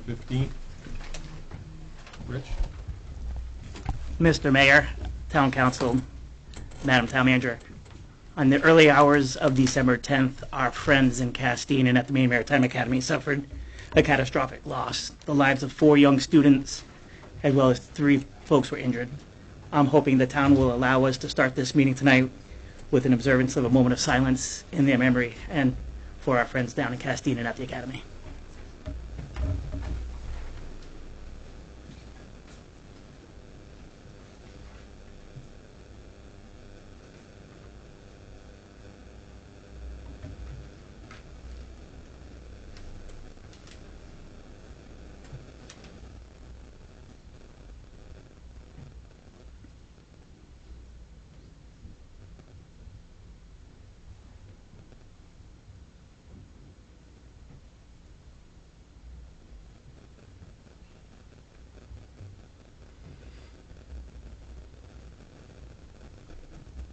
15th. Rich? Mr. Mayor, Town Council, Madam Town Manager, on the early hours of December 10th, our friends in Castine and at the Maine Maritime Academy suffered a catastrophic loss. The lives of 4 young students, as well as 3 folks were injured. I'm hoping the town will allow us to start this meeting tonight with an observance of a moment of silence in their memory and for our friends down in Castine and at the Academy.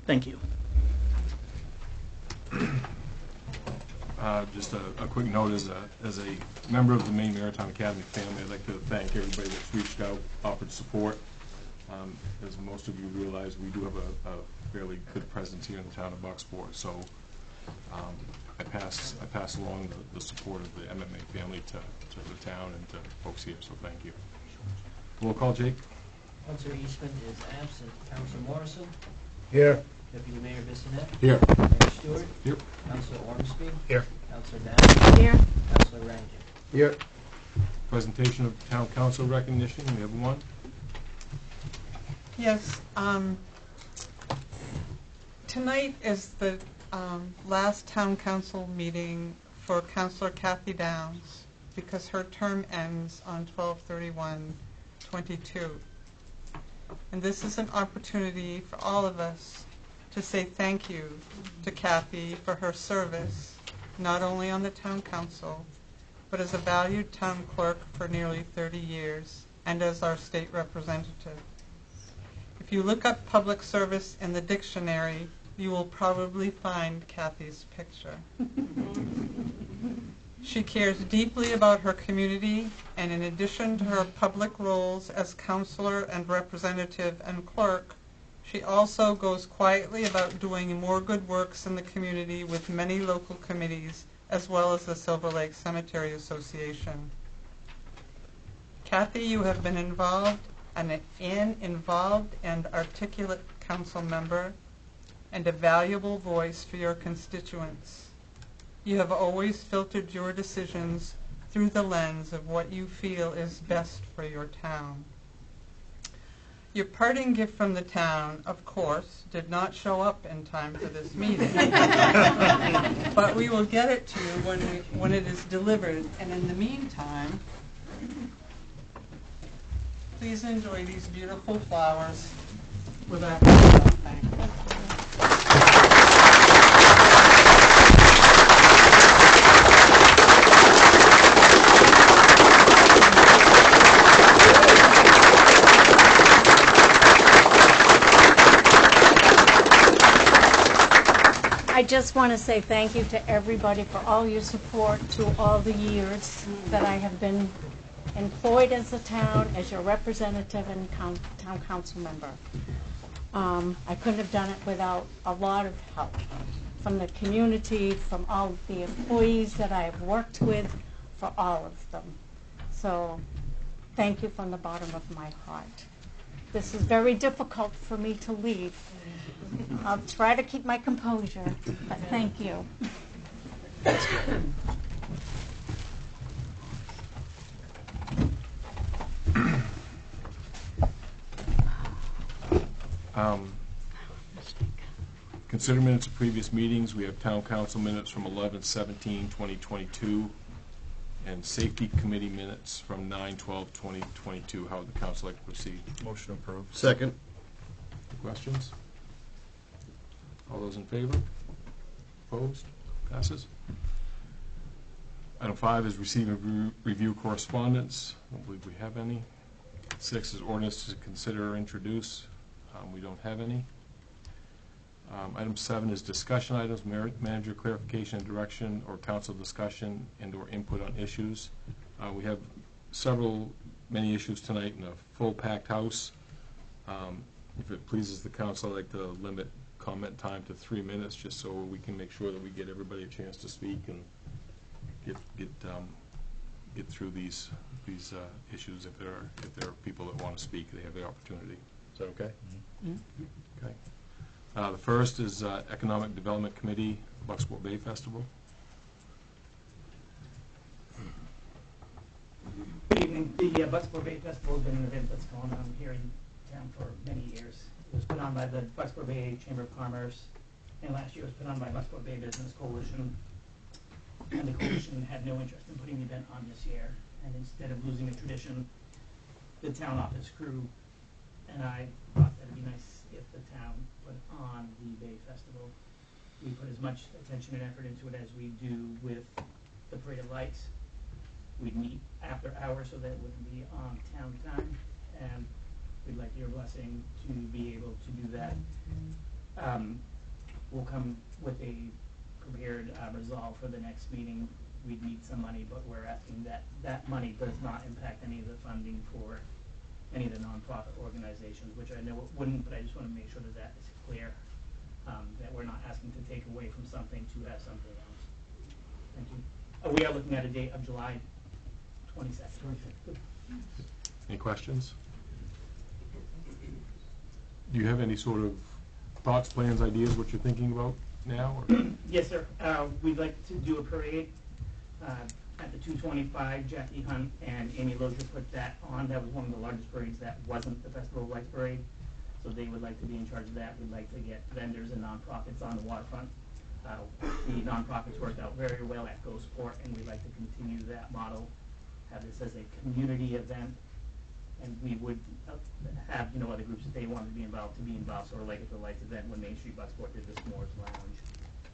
Thank you. Just a quick note, as a member of the Maine Maritime Academy family, I'd like to thank everybody that's reached out, offered support. As most of you realize, we do have a fairly good presence here in the town of Bucksport, so I pass along the support of the MMA family to the town and to folks here, so thank you. Roll call, Jake. Councilor Eastman is absent. Councilor Morrison? Here. Deputy Mayor Bissonnette? Here. Mayor Stewart? Here. Councilor Ormsby? Here. Councilor Down? Here. Councilor Rankin? Here. Presentation of town council recognition. We have one. Yes. Tonight is the last town council meeting for Councilor Kathy Downs because her term ends on 12/31/22. And this is an opportunity for all of us to say thank you to Kathy for her service, not only on the town council, but as a valued town clerk for nearly 30 years and as our state representative. If you look up public service in the dictionary, you will probably find Kathy's picture. She cares deeply about her community, and in addition to her public roles as counselor and representative and clerk, she also goes quietly about doing more good works in the community with many local committees, as well as the Silver Lake Cemetery Association. Kathy, you have been involved and articulate council member and a valuable voice for your constituents. You have always filtered your decisions through the lens of what you feel is best for your town. Your parting gift from the town, of course, did not show up in time for this meeting. But we will get it to you when it is delivered. And in the meantime, please enjoy these beautiful flowers with our thank you. I just want to say thank you to everybody for all your support through all the years that I have been employed as the town, as your representative and town council member. I couldn't have done it without a lot of help from the community, from all the employees that I have worked with, for all of them. So thank you from the bottom of my heart. This is very difficult for me to leave. I'll try to keep my composure, but thank you. Consider minutes of previous meetings. We have town council minutes from 11/17/2022 and safety committee minutes from 9/12/2022. How would the council like to proceed? Motion approved. Second. Questions? All those in favor? Opposed? Passes. Item 5 is receive and review correspondence. I don't believe we have any. 6 is ordinance to consider or introduce. We don't have any. Item 7 is discussion items, manager clarification and direction, or council discussion and or input on issues. We have many issues tonight in a full packed house. If it pleases the council, I'd like to limit comment time to 3 minutes, just so we can make sure that we get everybody a chance to speak and get through these issues. If there are people that want to speak, they have the opportunity. Is that okay? Mm-hmm. Okay. The first is Economic Development Committee, Bucksport Bay Festival. Good evening. The Bucksport Bay Festival has been an event that's going on here in town for many years. It was put on by the Bucksport Bay Chamber of Commerce, and last year it was put on by Bucksport Bay Business Coalition. And the coalition had no interest in putting the event on this year. And instead of losing a tradition, the town office crew and I thought that it'd be nice if the town put on the Bay Festival. We put as much attention and effort into it as we do with the Parade of Lights. We'd meet after hours so that it wouldn't be on town time, and we'd like your blessing to be able to do that. We'll come with a prepared resolve for the next meeting. We'd need some money, but we're asking that that money does not impact any of the funding for any of the nonprofit organizations, which I know it wouldn't, but I just want to make sure that that is clear, that we're not asking to take away from something to have something else. Thank you. We are looking at a date of July 22nd. Any questions? Do you have any sort of thoughts, plans, ideas, what you're thinking about now? Or? Yes, sir. We'd like to do a parade at the 225. Jackie Hunt and Amy Lozier put that on. That was one of the largest parades that wasn't the Festival of Lights parade. So they would like to be in charge of that. We'd like to get vendors and nonprofits on the waterfront. The nonprofits worked out very well at Gosport, and we'd like to continue that model, have this as a community event, and we would have, other groups if they wanted to be involved, sort of like at the Lights event when Main Street Bucksport did the S'mores Lounge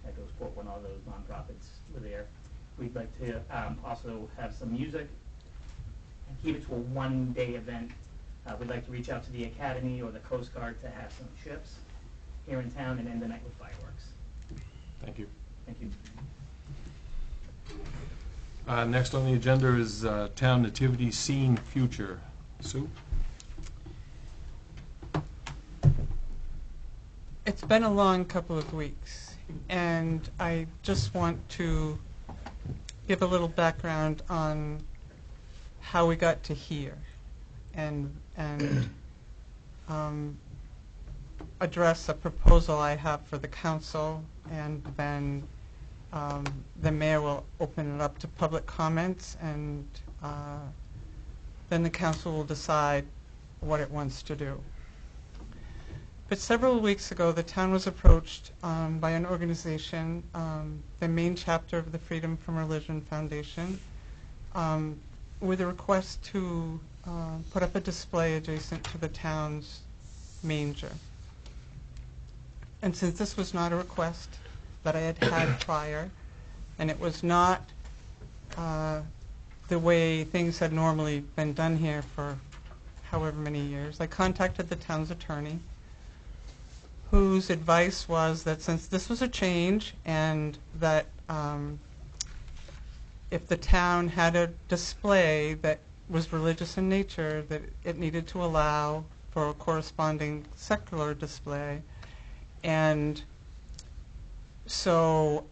at Gosport when all those nonprofits were there. We'd like to also have some music and keep it to a one-day event. We'd like to reach out to the Academy or the Coast Guard to have some ships here in town and end the night with fireworks. Thank you. Thank you. Next on the agenda is Town Nativity Scene Future. Sue? It's been a long couple of weeks, and I just want to give a little background on how we got to here, and address a proposal I have for the council, and then the mayor will open it up to public comments, and then the council will decide what it wants to do. But several weeks ago, the town was approached by an organization, the main chapter of the Freedom from Religion Foundation, with a request to put up a display adjacent to the town's manger. And since this was not a request that I had prior, and it was not the way things had normally been done here for however many years, I contacted the town's attorney, whose advice was that since this was a change and that if the town had a display that was religious in nature, that it needed to allow for a corresponding secular display. And so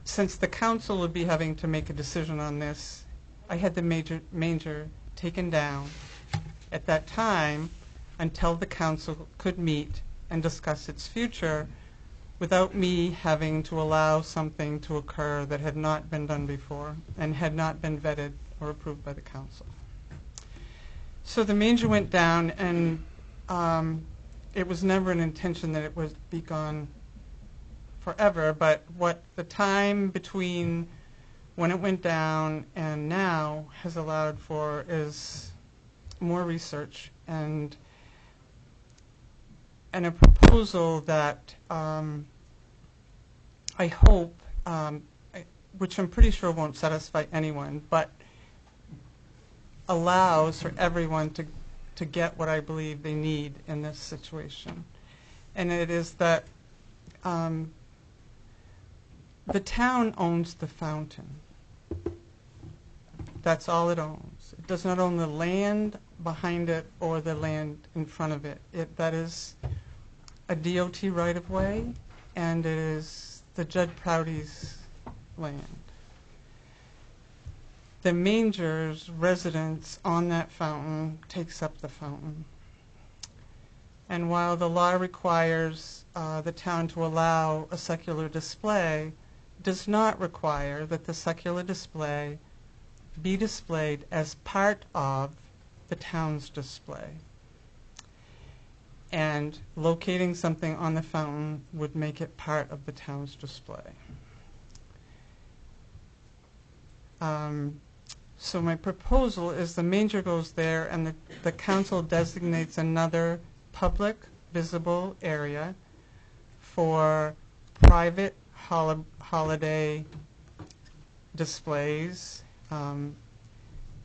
since the council would be having to make a decision on this, I had the manger taken down at that time until the council could meet and discuss its future without me having to allow something to occur that had not been done before and had not been vetted or approved by the council. So the manger went down, and it was never an intention that it would be gone forever, but what the time between when it went down and now has allowed for is more research and a proposal that I hope, which I'm pretty sure won't satisfy anyone, but allows for everyone to get what I believe they need in this situation. And it is that the town owns the fountain. That's all it owns. It does not own the land behind it or the land in front of it. That is a DOT right-of-way, and it is the Judd Prouty's land. The Manger's residence on that fountain takes up the fountain. And while the law requires the town to allow a secular display, it does not require that the secular display be displayed as part of the town's display. And locating something on the fountain would make it part of the town's display. So my proposal is the manger goes there and the council designates another public visible area for private holiday displays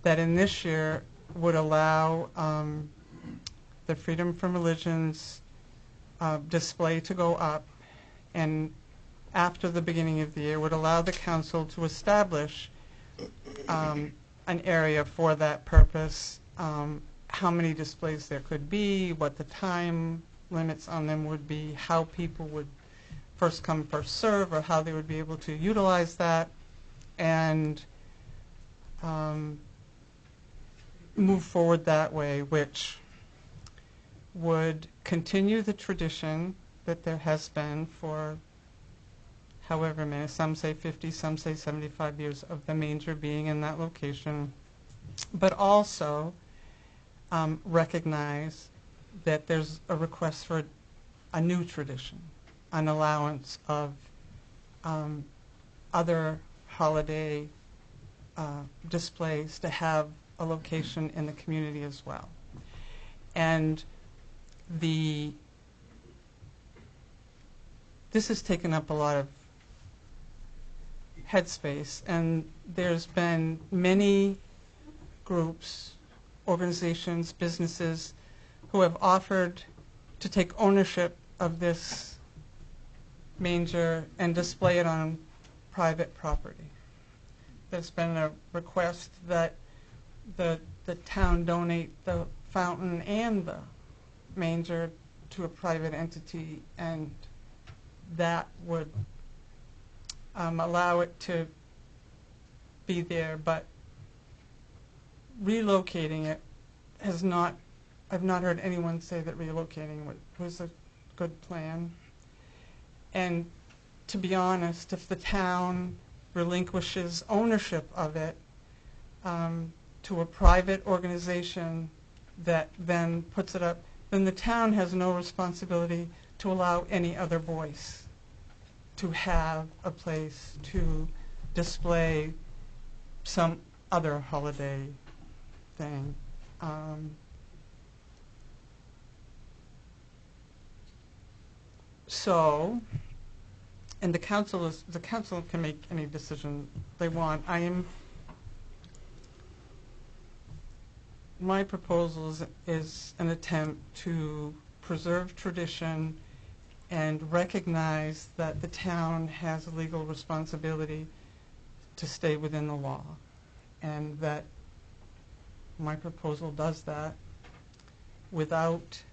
that in this year would allow the Freedom from Religion's display to go up, and after the beginning of the year would allow the council to establish an area for that purpose, how many displays there could be, what the time limits on them would be, how people would first come, first serve, or how they would be able to utilize that, and move forward that way, which would continue the tradition that there has been for however many, some say 50, some say 75 years, of the manger being in that location, but also recognize that there's a request for a new tradition, an allowance of other holiday displays to have a location in the community as well. And this has taken up a lot of headspace, and there's been many groups, organizations, businesses who have offered to take ownership of this manger and display it on private property. There's been a request that the town donate the fountain and the manger to a private entity, and that would allow it to be there, but relocating it has not, I've not heard anyone say that relocating was a good plan. And to be honest, if the town relinquishes ownership of it to a private organization that then puts it up, then the town has no responsibility to allow any other voice to have a place to display some other holiday thing. So, and the council can make any decision they want. My proposal is an attempt to preserve tradition and recognize that the town has a legal responsibility to stay within the law, and that my proposal does that without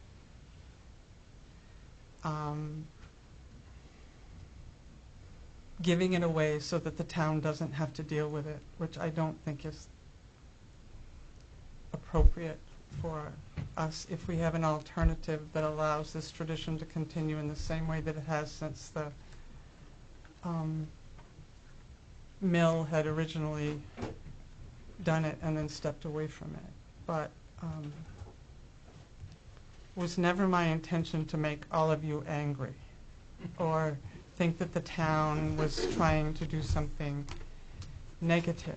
giving it away so that the town doesn't have to deal with it, which I don't think is appropriate for us if we have an alternative that allows this tradition to continue in the same way that it has since the mill had originally done it and then stepped away from it. But it was never my intention to make all of you angry or think that the town was trying to do something negative.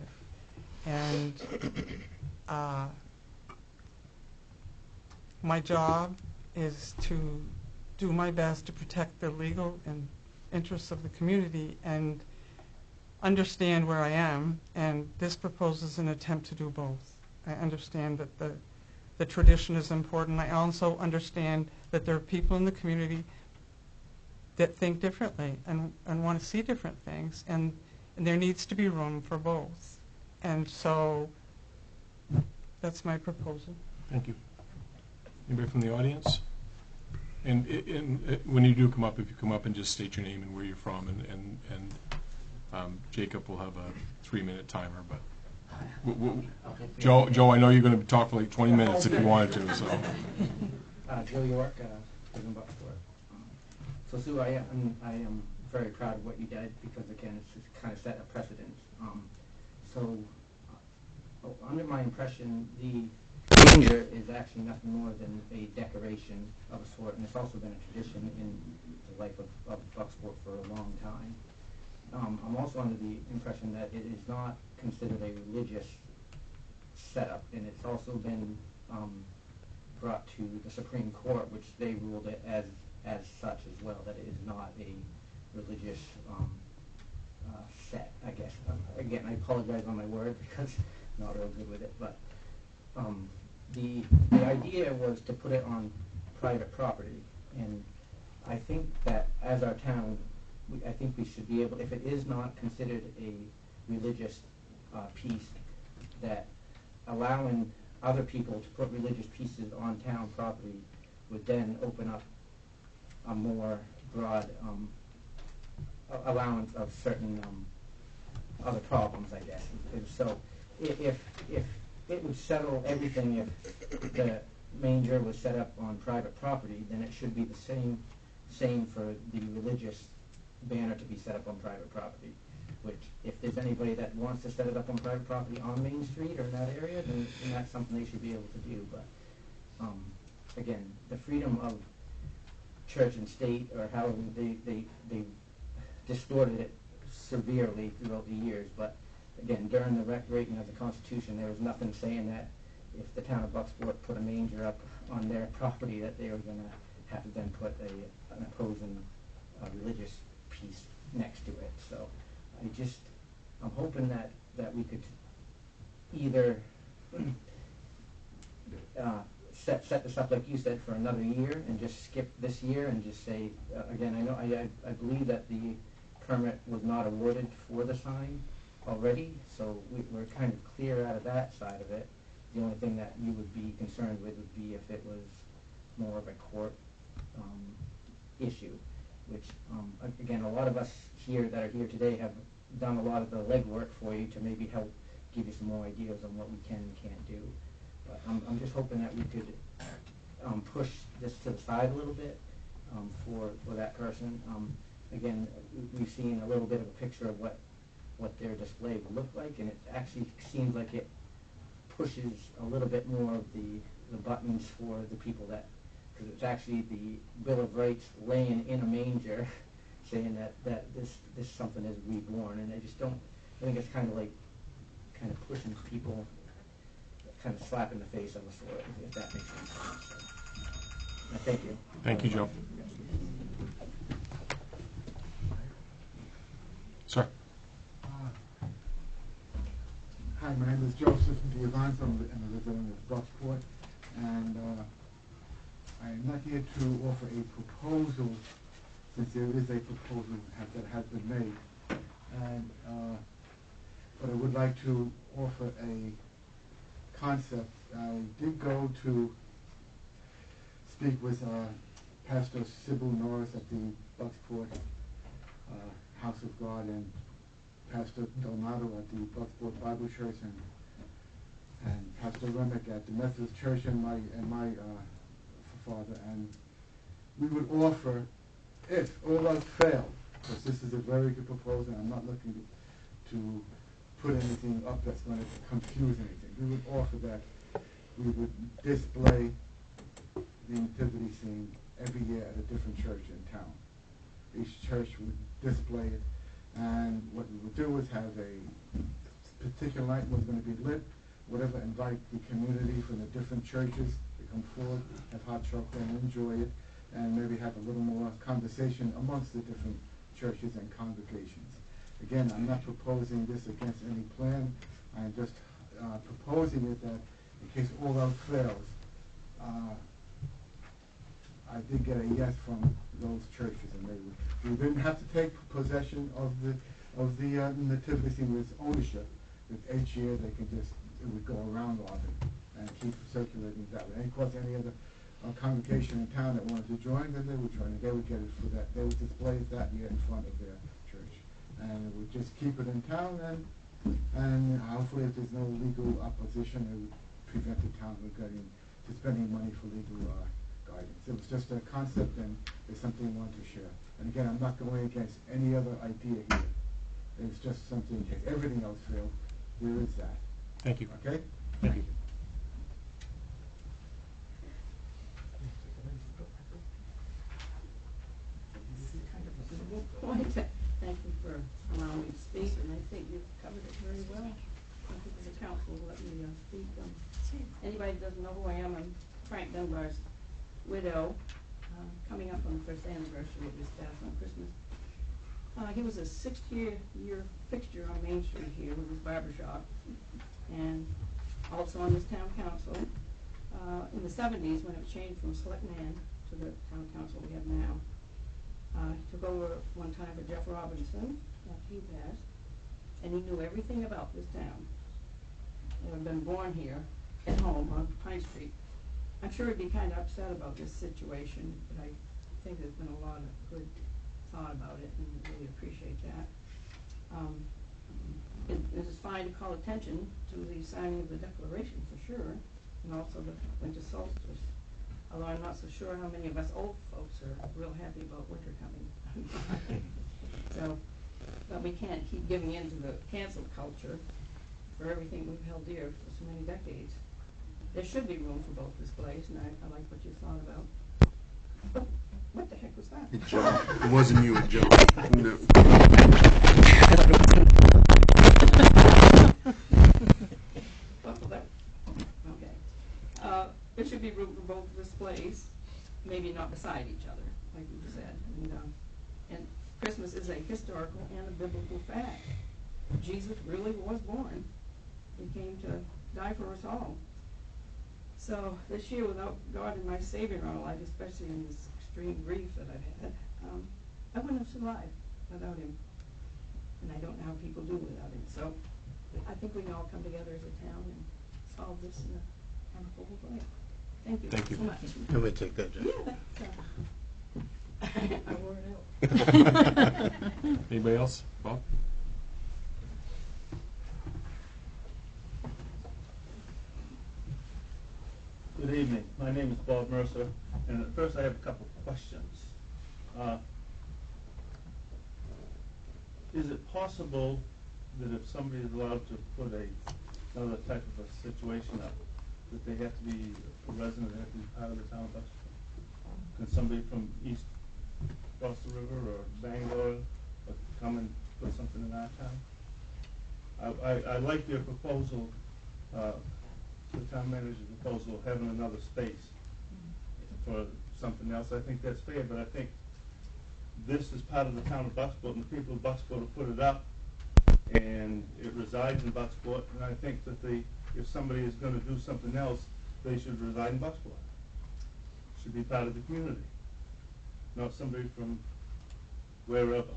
And my job is to do my best to protect the legal and interests of the community and understand where I am, and this proposal is an attempt to do both. I understand that the tradition is important. I also understand that there are people in the community that think differently and want to see different things, and there needs to be room for both. And so that's my proposal. Thank you. Anybody from the audience? And when you do come up, if you come up and just state your name and where you're from, and Jacob will have a 3-minute timer, but Joe, I know you're going to talk for like 20 minutes if you wanted to, so. Joe York, living in Bucksport. So Sue, I am very proud of what you did because again, it's kind of set a precedent. Under my impression, the manger is actually nothing more than a decoration of a sort, and it's also been a tradition in the life of Bucksport for a long time. I'm also under the impression that it is not considered a religious setup, and it's also been brought to the Supreme Court, which they ruled it as such as well, that it is not a religious set, I guess. Again, I apologize on my word because I'm not real good with it, but the idea was to put it on private property, and I think that as our town, I think we should be able, if it is not considered a religious piece, that allowing other people to put religious pieces on town property would then open up a more broad allowance of certain other problems, I guess. And so if it would settle everything if the manger was set up on private property, then it should be the same for the religious banner to be set up on private property. Which, if there's anybody that wants to set it up on private property on Main Street or in that area, then that's something they should be able to do. But again, the freedom of church and state, or however they distorted it severely throughout the years. But again, during the writing of the Constitution, there was nothing saying that if the town of Bucksport put a manger up on their property, that they were going to have to then put an opposing religious piece next to it. So I'm hoping that we could either set this up, like you said, for another year and just skip this year and just say, again, I believe that the permit was not awarded for the sign already, so we're kind of clear out of that side of it. The only thing that you would be concerned with would be if it was more of a court issue, which, again, a lot of us here that are here today have done a lot of the legwork for you to maybe help give you some more ideas on what we can and can't do. But I'm just hoping that we could push this to the side a little bit for that person. Again, we've seen a little bit of a picture of what their display would look like, and it actually seems like it pushes a little bit more of the buttons for the people that, because it's actually the Bill of Rights laying in a manger saying that this something is reborn, and I think it's kind of pushing people, kind of slap in the face of a sort, if that makes sense. So, thank you. Thank you, Joe. Sir. Hi, my name is Joseph Giovanni. I'm a resident of Bucksport, and I am not here to offer a proposal, since there is a proposal that has been made, and but I would like to offer a concept. I did go to speak with Pastor Sybil Norris at the Bucksport House of God, and Pastor Donato at the Bucksport Bible Church, and Pastor Remick at the Methodist Church, and my father, and we would offer, if all else failed, because this is a very good proposal, I'm not looking to put anything up that's going to confuse anything. We would offer that we would display the nativity scene every year at a different church in town. Each church would display it, and what we would do is have a particular night was going to be lit, whatever, invite the community from the different churches to come forward, have hot chocolate and enjoy it, and maybe have a little more conversation amongst the different churches and congregations. Again, I'm not proposing this against any plan. I'm just proposing it that in case all else fails, I did get a yes from those churches, and we didn't have to take possession of the nativity scene with ownership, With each year, they can just, it would go around Auburn and keep circulating that way. And of course, any other congregation in town that wanted to join, then they would join, and they would get it for that. They would display it that year in front of their church. And it would just keep it in town, and hopefully if there's no legal opposition, it would prevent the town from spending money for legal guidance. It was just a concept, and it's something we wanted to share. And again, I'm not going against any other idea here. It's just something, if everything else failed, here is that. Thank you. Okay? Thank you. Point. Thank you for allowing me to speak, and I think you've covered it very well. Thank you for the council to let me speak. Anybody that doesn't know who I am, I'm Frank Dunbar's widow, coming up on the first anniversary of his death on Christmas. He was a 60-year fixture on Main Street here with his barber shop, and also on this town council. In the 70s, when it changed from selectman to the town council we have now, he took over one time for Jeff Robinson after he passed, and he knew everything about this town. He had been born here at home on Pine Street. I'm sure he'd be kind of upset about this situation, but I think there's been a lot of good thought about it, and we really appreciate that. It is fine to call attention to the signing of the Declaration for sure, and also the winter solstice. Although I'm not so sure how many of us old folks are real happy about winter coming. So, but we can't keep giving in to the cancel culture for everything we've held dear for so many decades. There should be room for both displays, and I like what you thought about. Oh, what the heck was that? Joe. It wasn't you, Joe. No. Okay. There should be room for both displays, maybe not beside each other, like you said. And Christmas is a historical and a biblical fact. Jesus really was born. He came to die for us all. So this year, without God and my Savior in our life, especially in this extreme grief that I've had, I wouldn't have survived without him. And I don't know how people do without him. So I think we can all come together as a town and solve this in a amicable way. Thank you. Thank you. So much. Let me take that, Joe. Yeah, that's, I wore it out. Anybody else? Bob? Good evening. My name is Bob Mercer, and at first I have a couple of questions. Is it possible that if somebody is allowed to put another type of a situation up, that they have to be a resident, they have to be part of the town of Bucksport? Can somebody from east across the river or Bangor come and put something in our town? I like your proposal, the town manager's proposal of having another space for something else. I think that's fair, but I think this is part of the town of Bucksport, and the people of Bucksport have put it up, and it resides in Bucksport, and I think that if somebody is going to do something else, they should reside in Bucksport. Should be part of the community, not somebody from wherever.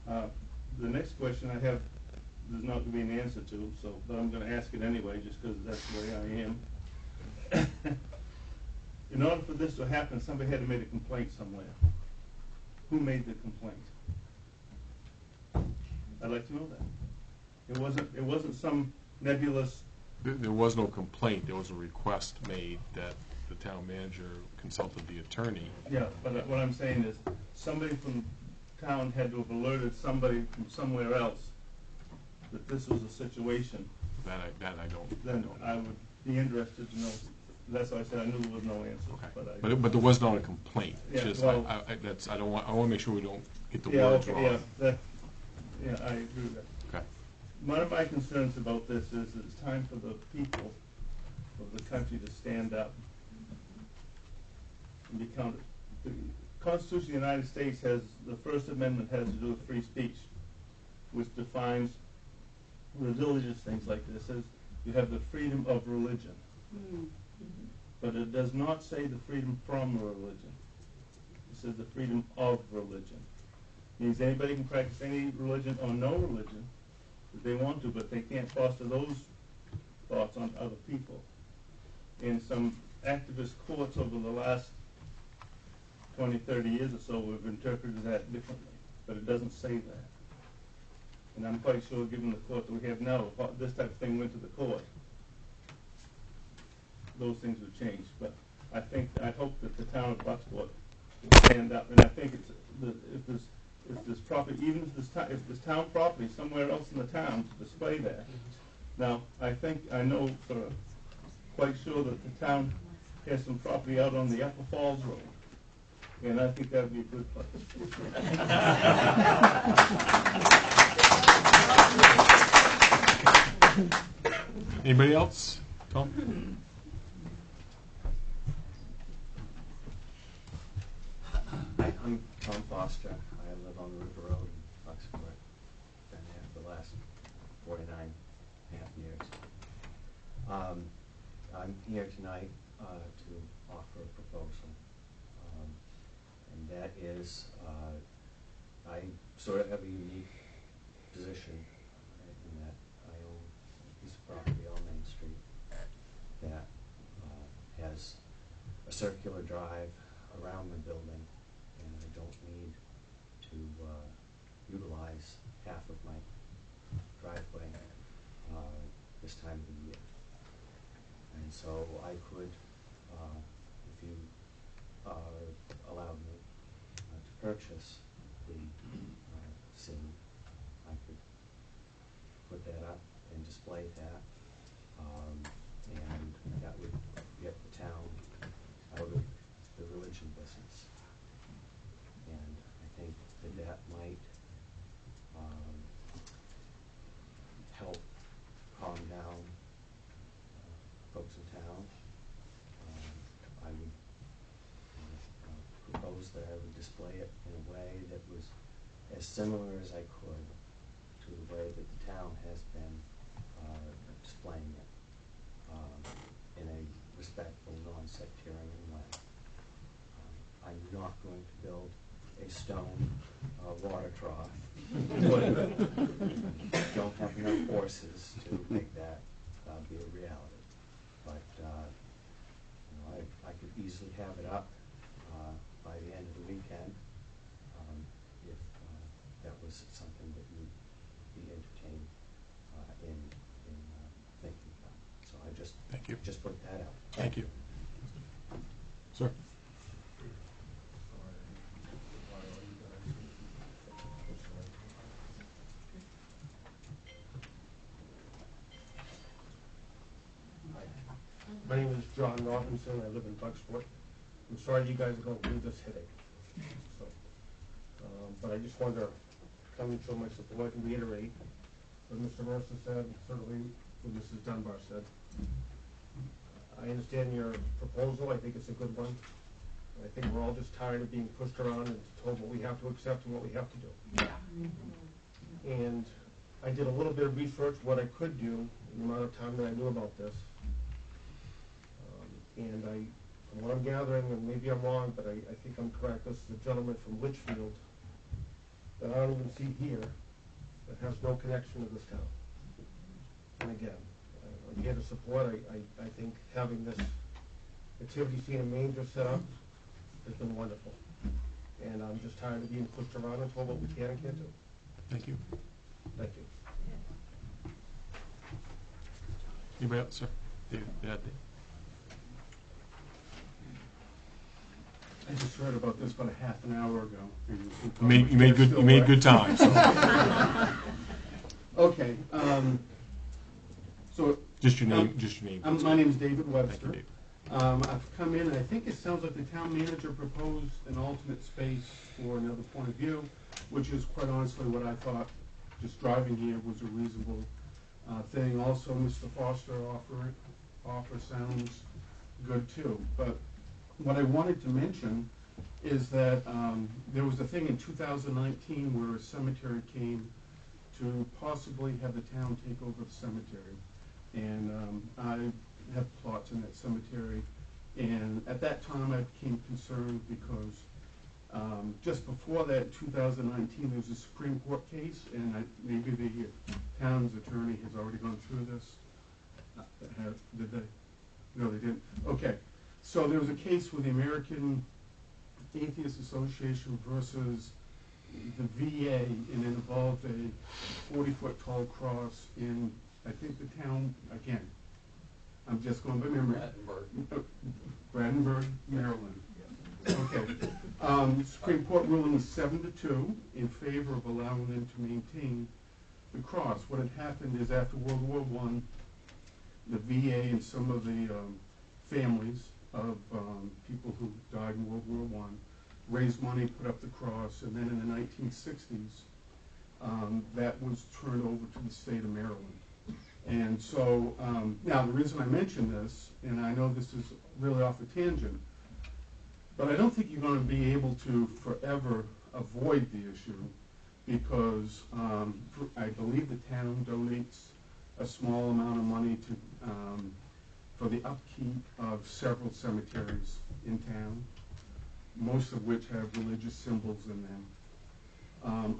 The next question I have, there's not going to be an answer to, but I'm going to ask it anyway, just because that's the way I am. In order for this to happen, somebody had to make a complaint somewhere. Who made the complaint? I'd like to know that. It wasn't some nebulous. There was no complaint. There was a request made that the town manager consulted the attorney. Yeah, but what I'm saying is somebody from town had to have alerted somebody from somewhere else that this was a situation. That I don't. Then I would be interested to know. That's why I said I knew there was no answer. Okay. But there was not a complaint. It's Yeah, just, well, I want to make sure we don't get the words wrong. Yeah, I agree with that. Okay. One of my concerns about this is that it's time for the people of the country to stand up and be counted. The Constitution of the United States has, the First Amendment has to do with free speech, which defines religious things like this as you have the freedom of religion. Mm-hmm. But it does not say the freedom from religion. It says the freedom of religion. It means anybody can practice any religion or no religion, but they want to, but they can't foster those thoughts on other people. In some activist courts over the last 20, 30 years or so, we've interpreted that differently, but it doesn't say that. And I'm quite sure, given the court that we have now, if this type of thing went to the court, those things would change. But I hope that the town of Bucksport will stand up, and I think if there's property, even if there's town property somewhere else in the town to display that. Now, I know for quite sure that the town has some property out on the Upper Falls Road, and I think that would be a good place. Anybody else? Tom? I'm Tom Foster. I live on River Road in Bucksport. Been there for the last 49.5 years. I'm here tonight to offer a proposal, and that is I sort of have a unique position in that I own a piece of property on Main Street that has a circular drive around the building, and I don't need to utilize half of my driveway this time of the year. And so I could, if you allowed me to purchase the scene, I could put that up and display that, and that would get the town out of the religion business. And I think that might help calm down folks in town. I would propose that I would display it in a way that was as similar as I could to the way that the town has been displaying it, in a respectful, non-sectarian way. I'm not going to build a stone water trough. Don't have enough horses to make that be a reality. But I could easily have it up by the end of the weekend if that was something that you'd be entertained in thinking about. So I just put that out. Thank you. Sir? My name is John Robinson. I live in Bucksport. I'm sorry you guys are going through this headache. So, but I just wanted to come and show my support and reiterate what Mr. Mercer said, and certainly what Mrs. Dunbar said. I understand your proposal. I think it's a good one. I think we're all just tired of being pushed around and told what we have to accept and what we have to do. Yeah. And I did a little bit of research, what I could do in the amount of time that I knew about this. And from what I'm gathering, and maybe I'm wrong, but I think I'm correct, this is a gentleman from Litchfield that I don't even see here, that has no connection to this town. And again, I'm here to support. I think having this activity scene in Manger set up has been wonderful. And I'm just tired of being pushed around and told what we can and can't do. Thank you. Thank you. Anybody else, sir? David? Yeah, Dave. I just heard about this about a half an hour ago. You made good time. So. Okay. So just your name. My name is David Webster. Thank you, David. I've come in, and I think it sounds like the town manager proposed an alternate space for another point of view, which is quite honestly what I thought. Just driving here was a reasonable thing. Also, Mr. Foster offer sounds good too. But what I wanted to mention is that there was a thing in 2019 where a cemetery came to possibly have the town take over the cemetery. And I have plots in that cemetery. And at that time I became concerned because Just before that, 2019, there was a Supreme Court case, and maybe the town's attorney has already gone through this. Did they? No, they didn't. Okay. So there was a case with the American Atheist Association versus the VA, and it involved a 40-foot tall cross in, I think, the town, again, I'm just going by memory. Brandenburg, Maryland. Okay. Supreme Court ruling was 7-2 in favor of allowing them to maintain the cross. What had happened is after World War I, the VA and some of the families of people who died in World War I raised money, put up the cross, and then in the 1960s, that was turned over to the state of Maryland. And so, now the reason I mention this, and I know this is really off a tangent, but I don't think you're going to be able to forever avoid the issue because I believe the town donates a small amount of money to for the upkeep of several cemeteries in town, most of which have religious symbols in them.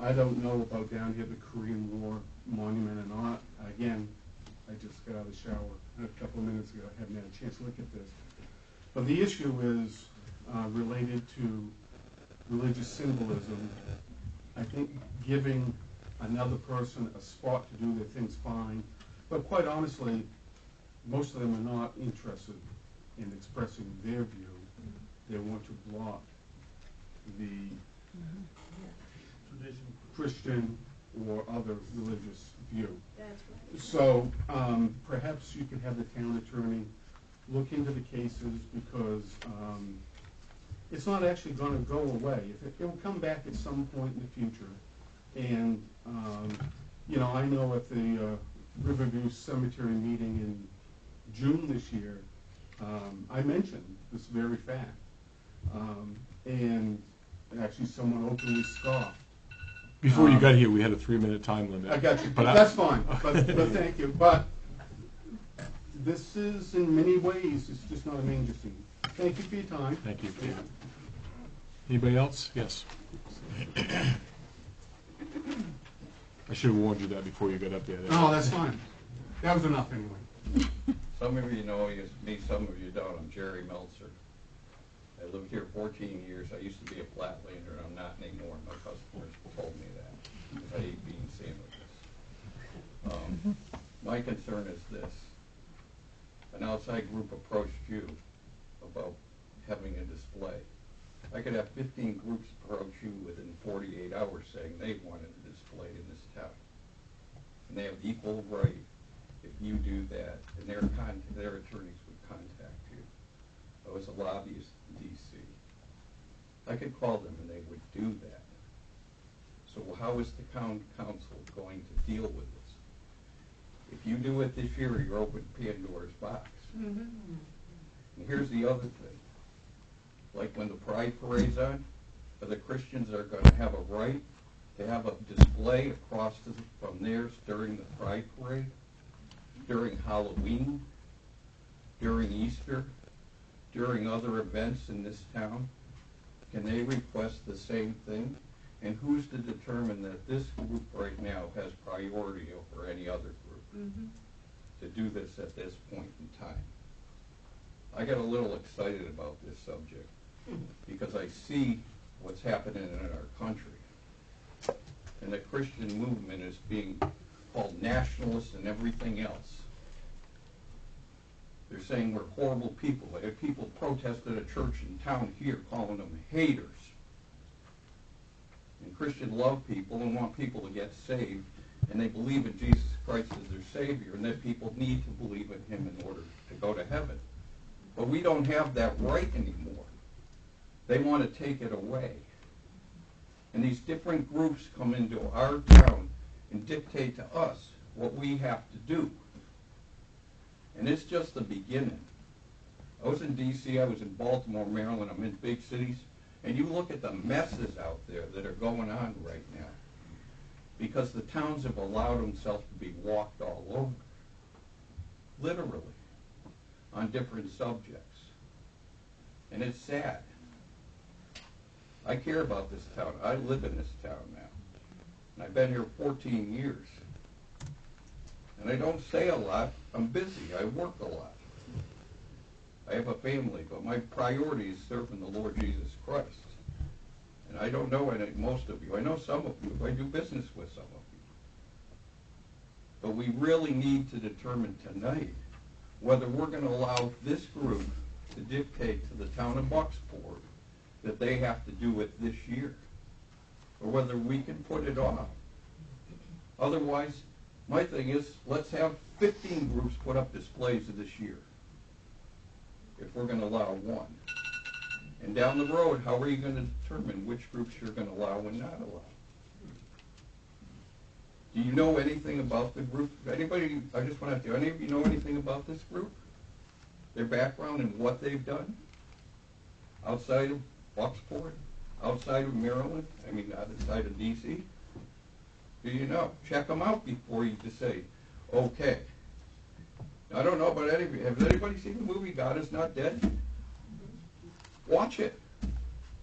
I don't know about down here the Korean War monument or not. Again, I just got out of the shower a couple of minutes ago. I haven't had a chance to look at this. But the issue is related to religious symbolism. I think giving another person a spot to do their things fine, but quite honestly, most of them are not interested in expressing their view. They want to block the Christian or other religious view. That's right. So perhaps you could have the town attorney look into the cases because it's not actually going to go away. It will come back at some point in the future. And, you know, I know at the Riverview Cemetery meeting in June this year, I mentioned this very fact. And actually someone openly scoffed. Before you got here, we had a 3-minute time limit. I got you. But That's fine. But thank you. But this is, in many ways, it's just not a manger scene. Thank you for your time. Thank you. Anybody else? Yes. I should have warned you that before you got up there. No, that's fine. That was enough anyway. Some of you know me, some of you don't. I'm Jerry Meltzer. I lived here 14 years. I used to be a flatlander, and I'm not anymore. My customers told me that because I eat bean sandwiches. My concern is this. An outside group approached you about having a display. I could have 15 groups approach you within 48 hours saying they wanted a display in this town. And they have equal right if you do that, and their attorneys would contact you. I was a lobbyist in D.C. I could call them and they would do that. So how is the town council going to deal with this? If you do it this year, you're open Pandora's box. Mm-hmm. And here's the other thing. Like when the Pride Parade's on, the Christians are going to have a right to have a display across from theirs during the Pride Parade, during Halloween, during Easter, during other events in this town? Can they request the same thing? And who's to determine that this group right now has priority over any other group to do this at this point in time? I get a little excited about this subject because I see what's happening in our country. And the Christian movement is being called nationalist and everything else. They're saying we're horrible people. I had people protest at a church in town here calling them haters. And Christians love people and want people to get saved, and they believe in Jesus Christ as their Savior, and that people need to believe in Him in order to go to heaven. But we don't have that right anymore. They want to take it away. And these different groups come into our town and dictate to us what we have to do. And it's just the beginning. I was in D.C., I was in Baltimore, Maryland, I'm in big cities, and you look at the messes out there that are going on right now because the towns have allowed themselves to be walked all over, literally, on different subjects. And it's sad. I care about this town. I live in this town now. And I've been here 14 years. And I don't say a lot. I'm busy. I work a lot. I have a family, but my priority is serving the Lord Jesus Christ. And I don't know most of you. I know some of you. I do business with some of you. But we really need to determine tonight whether we're going to allow this group to dictate to the town of Bucksport that they have to do it this year, or whether we can put it off. Otherwise, my thing is, let's have 15 groups put up displays of this year, if we're going to allow one. And down the road, how are you going to determine which groups you're going to allow and not allow? Do you know anything about the group? Anybody, I just want to ask you, any of you know anything about this group? Their background and what they've done? Outside of Bucksport? Outside of Maryland? I mean, outside of D.C.? Do you know? Check them out before you just say, okay. I don't know about any of you. Has anybody seen the movie God Is Not Dead? Watch it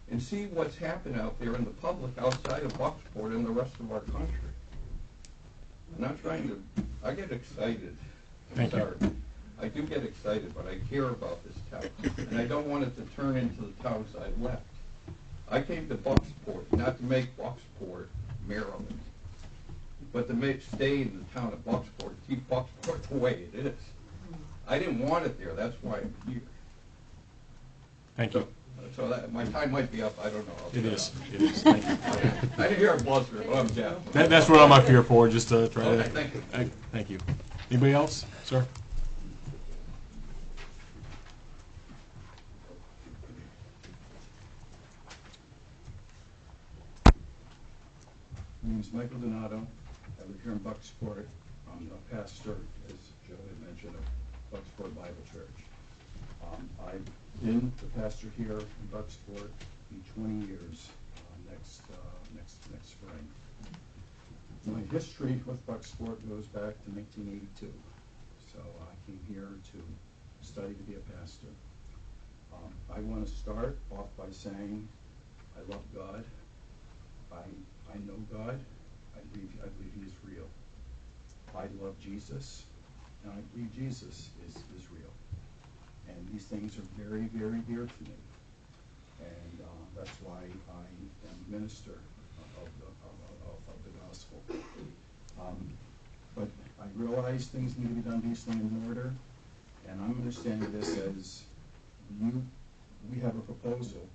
and see what's happened out there in the public outside of Bucksport and the rest of our country. I'm not trying to, I get excited. I'm sorry. I do get excited, but I care about this town. And I don't want it to turn into the towns I left. I came to Bucksport, not to make Bucksport Maryland, but to stay in the town of Bucksport, keep Bucksport the way it is. I didn't want it there. That's why I'm here. Thank you. So that, my time might be up. I don't know. It is. It is. Thank you. I didn't hear a buzzer, but I'm deaf. That's what I'm up here for, just to try to. Thank you. Thank you. Anybody else, sir? My name is Michael Donato. I live here in Bucksport. I'm a pastor, as Joe had mentioned, of Bucksport Bible Church. I've been the pastor here in Bucksport for 20 years next spring. My history with Bucksport goes back to 1982. So I came here to study to be a pastor. I want to start off by saying I love God. I know God. I believe He is real. I love Jesus, and I believe Jesus is real. And these things are very, very dear to me. And that's why I am a minister of the gospel. But I realize things need to be done decently in order, and I'm understanding this as we have a proposal,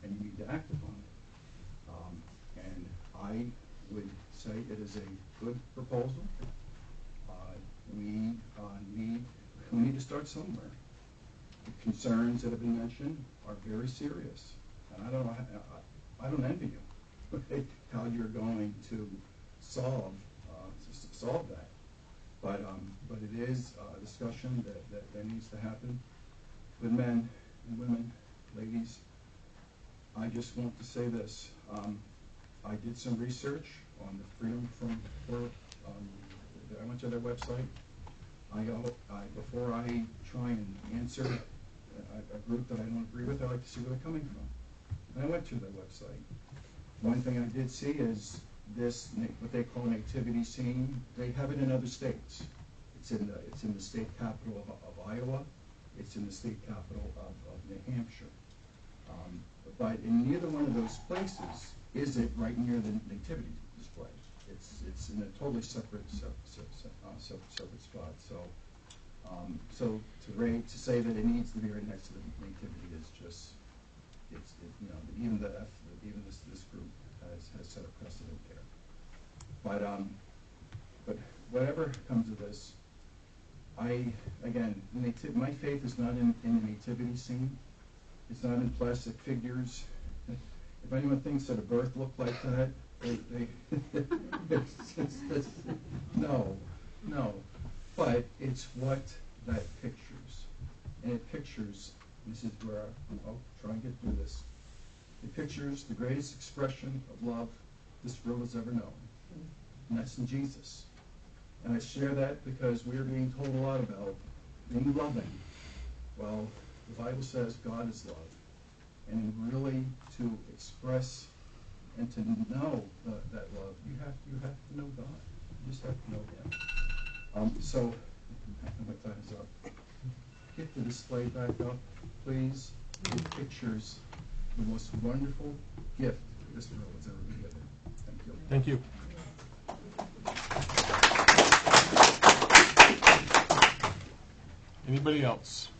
and you need to act upon it. And I would say it is a good proposal. We need to start somewhere. The concerns that have been mentioned are very serious, and I don't envy you how you're going to solve that. But it is a discussion that needs to happen with men and women, ladies. I just want to say this. I did some research on the Freedom from Work. I went to their website. Before I try and answer a group that I don't agree with, I like to see where they're coming from. And I went to their website. One thing I did see is this, what they call nativity scene. They have it in other states. It's in the state capital of Iowa. It's in the state capital of New Hampshire. But in neither one of those places is it right near the nativity display. It's in a totally separate spot. So to say that it needs to be right next to the nativity is just even this group has set a precedent there. But whatever comes of this, my faith is not in the nativity scene. It's not in plastic figures. If anyone thinks that a birth looked like that, no. But it's what that pictures. And it pictures, this is where I'll try and get through this. It pictures the greatest expression of love this world has ever known. And that's in Jesus. And I share that because we are being told a lot about being loving. Well, the Bible says God is love. and really to express and to know that love, you have to know God. You just have to know Him. So, my time is up. Get the display back up, please. It pictures the most wonderful gift this world has ever been given. Thank you. Thank you. Anybody else?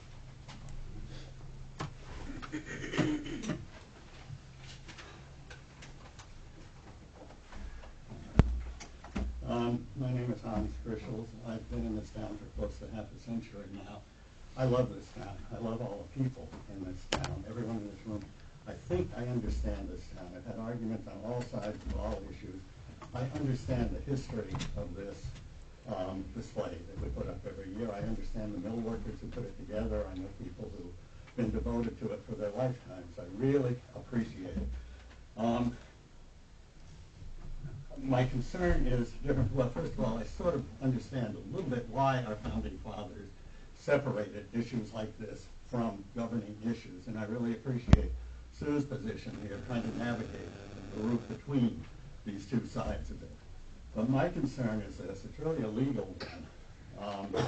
My name is Hans Grischels. I've been in this town for close to half a century now. I love this town. I love all the people in this town. Everyone in this room, I think I understand this town. I've had arguments on all sides of all issues. I understand the history of this display that we put up every year. I understand the mill workers who put it together. I know people who've been devoted to it for their lifetimes. I really appreciate it. My concern is different. Well, first of all, I sort of understand a little bit why our founding fathers separated issues like this from governing issues, and I really appreciate Sue's position here, trying to navigate the route between these two sides of it. But my concern is this: it's really a legal one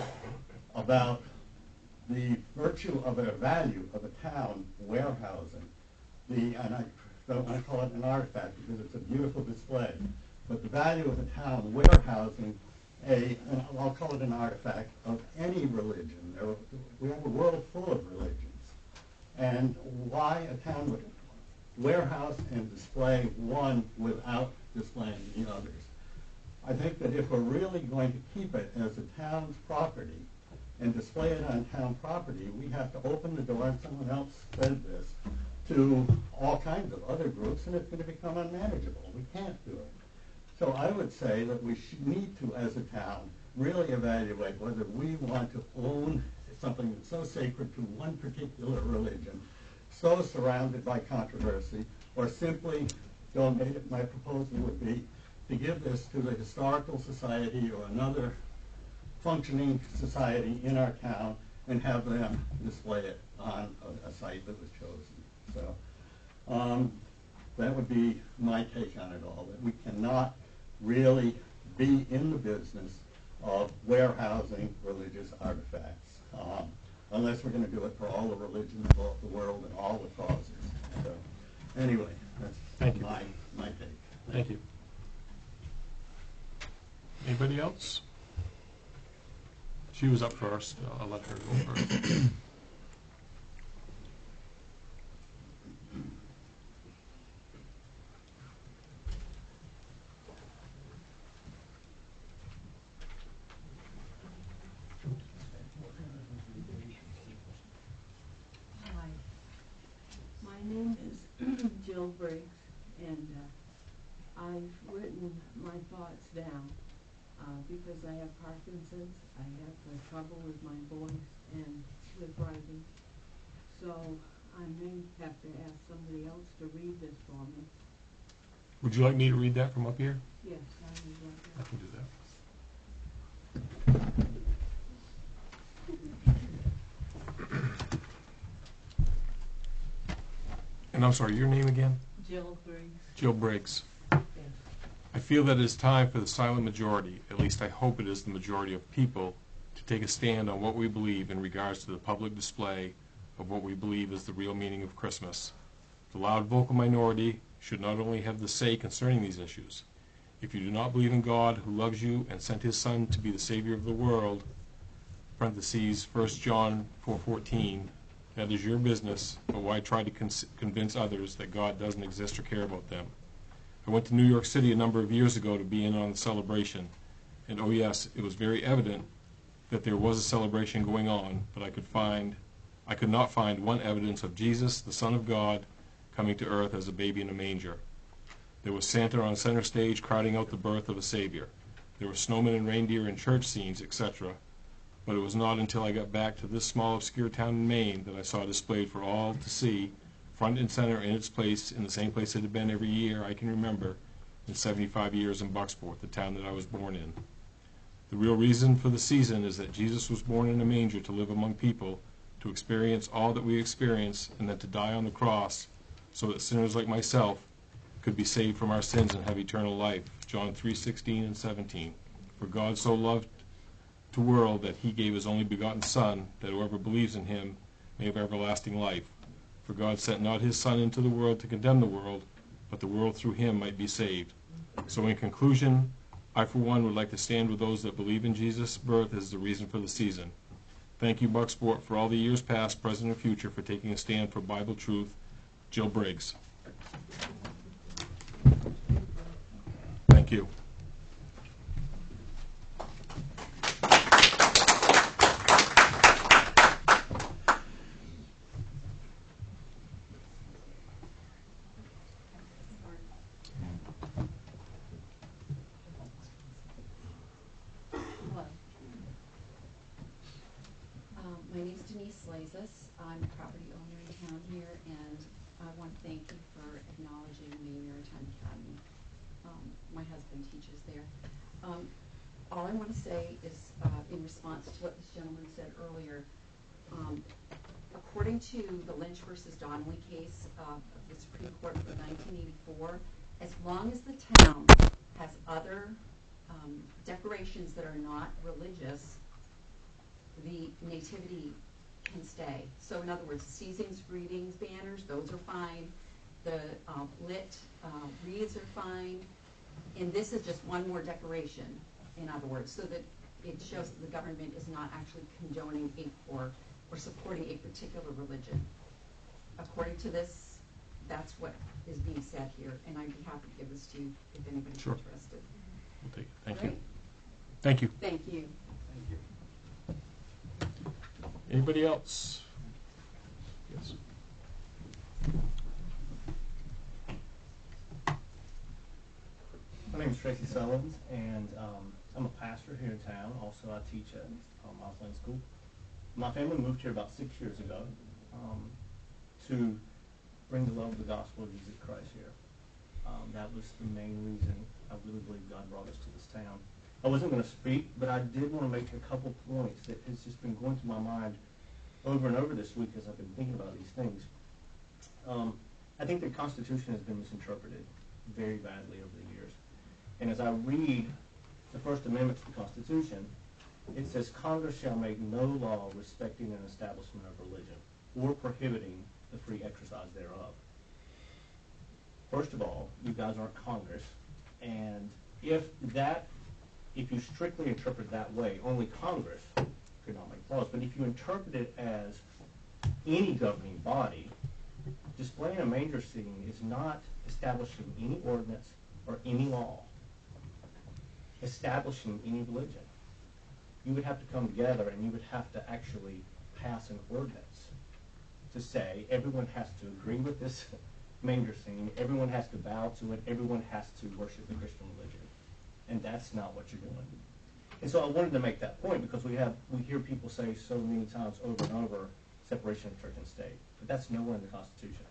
about the virtue of a value of a town warehousing and I don't want to call it an artifact because it's a beautiful display, but the value of a town warehousing I'll call it an artifact of any religion. We have a world full of religions. And why a town would warehouse and display one without displaying the others? I think that if we're really going to keep it as a town's property and display it on town property, we have to open the door, and someone else said this, to all kinds of other groups, and it's going to become unmanageable. We can't do it. So I would say that we need to, as a town, really evaluate whether we want to own something that's so sacred to one particular religion, so surrounded by controversy, or simply donate it. My proposal would be to give this to the Historical Society or another functioning society in our town and have them display it on a site that was chosen. So that would be my take on it all, that we cannot really be in the business of warehousing religious artifacts unless we're going to do it for all the religions of the world and all the causes. So anyway, that's my take. Thank you. Anybody else? She was up first. I'll let her go first. Hi. My name is Jill Briggs, and I've written my thoughts down because I have Parkinson's. I have trouble with my voice and with writing. So I may have to ask somebody else to read this for me. Would you like me to read that from up here? Yes, I would like I that. can do that. And I'm sorry, your name again? Jill Briggs. Jill Briggs. Yes. I feel that it is time for the silent majority, at least I hope it is the majority of people, to take a stand on what we believe in regards to the public display of what we believe is the real meaning of Christmas. The loud vocal minority should not only have the say concerning these issues. If you do not believe in God, who loves you and sent his Son to be the Savior of the world, parentheses, 1 John 4:14, that is your business, but why try to convince others that God doesn't exist or care about them? I went to New York City a number of years ago to be in on the celebration, and oh yes, it was very evident that there was a celebration going on, but I could not find one evidence of Jesus, the Son of God, coming to earth as a baby in a manger. There was Santa on center stage crowding out the birth of a Savior. There were snowmen and reindeer and church scenes, etc. But it was not until I got back to this small, obscure town in Maine that I saw displayed for all to see, front and center in its place, in the same place it had been every year I can remember in 75 years in Bucksport, the town that I was born in. The real reason for the season is that Jesus was born in a manger to live among people, to to experience all that we experience, and then to die on the cross so that sinners like myself could be saved from our sins and have eternal life. John 3:16 and 17. For God so loved the world that he gave his only begotten Son, that whoever believes in him may have everlasting life. For God sent not his Son into the world to condemn the world, but the world through him might be saved. So in conclusion, I for one would like to stand with those that believe in Jesus' birth as the reason for the season. Thank you, Bucksport, for all the years past, present, and future, for taking a stand for Bible truth. Jill Briggs. Thank you. My name's Denise Lazis. I'm a property owner in town here, and I want to thank you for acknowledging Maine Maritime Academy. My husband teaches there. All I want to say is, in response to what this gentleman said earlier, according to the Lynch versus Donnelly case of the Supreme Court from 1984, as long as the town has other decorations that are not religious, the nativity can stay. So in other words, seasons, greetings, banners, those are fine. The lit wreaths are fine. And this is just one more decoration, in other words, so that it shows that the government is not actually condoning or supporting a particular religion. According to this, that's what is being said here, and I'd be happy to give this to you if anybody's interested. We'll take it. Thank Great. you. Thank you. Thank you. Thank you. Anybody else? Yes. My name is Tracy Sullins, and I'm a pastor here in town. Also, I teach at Miles Lane School. My family moved here about 6 years ago to bring the love of the gospel of Jesus Christ here. That was the main reason I really believe God brought us to this town. I wasn't going to speak, but I did want to make a couple points that has just been going through my mind over and over this week as I've been thinking about these things. I think the Constitution has been misinterpreted very badly over the years. And as I read the First Amendment to the Constitution, it says, Congress shall make no law respecting an establishment of religion or prohibiting the free exercise thereof. First of all, you guys aren't Congress, and if you strictly interpret that way, only Congress could not make laws. But if you interpret it as any governing body, displaying a manger scene is not establishing any ordinance or any law, establishing any religion. You would have to come together and you would have to actually pass an ordinance to say everyone has to agree with this manger scene, everyone has to bow to it, everyone has to worship the Christian religion. And that's not what you're doing. And so I wanted to make that point because we hear people say so many times over and over, separation of church and state. But that's nowhere in the Constitution.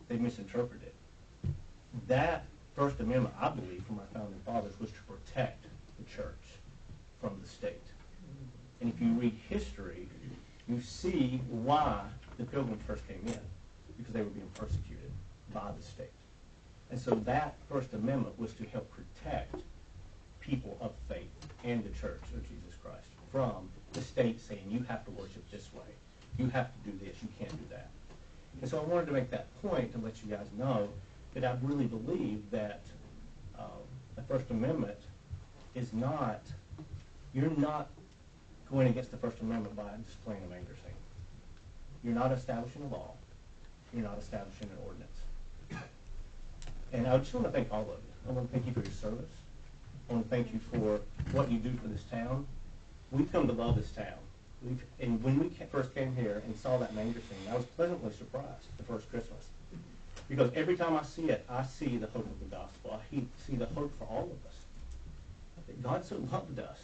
They misinterpreted it. That First Amendment, I believe, from our founding fathers, was to protect the church from the state. And if you read history, you see why the Pilgrims first came in, because they were being persecuted by the state. And so that First Amendment was to help protect people of faith and the church of Jesus Christ from the state saying, you have to worship this way, you have to do this, you can't do that. And so I wanted to make that point to let you guys know that I really believe that the First Amendment is not, you're not going against the First Amendment by displaying a manger scene. You're not establishing a law. You're not establishing an ordinance. And I just want to thank all of you. I want to thank you for your service. I want to thank you for what you do for this town. We've come to love this town. And when we first came here and saw that manger scene, I was pleasantly surprised the first Christmas. Because every time I see it, I see the hope of the gospel. I see the hope for all of us. That God so loved us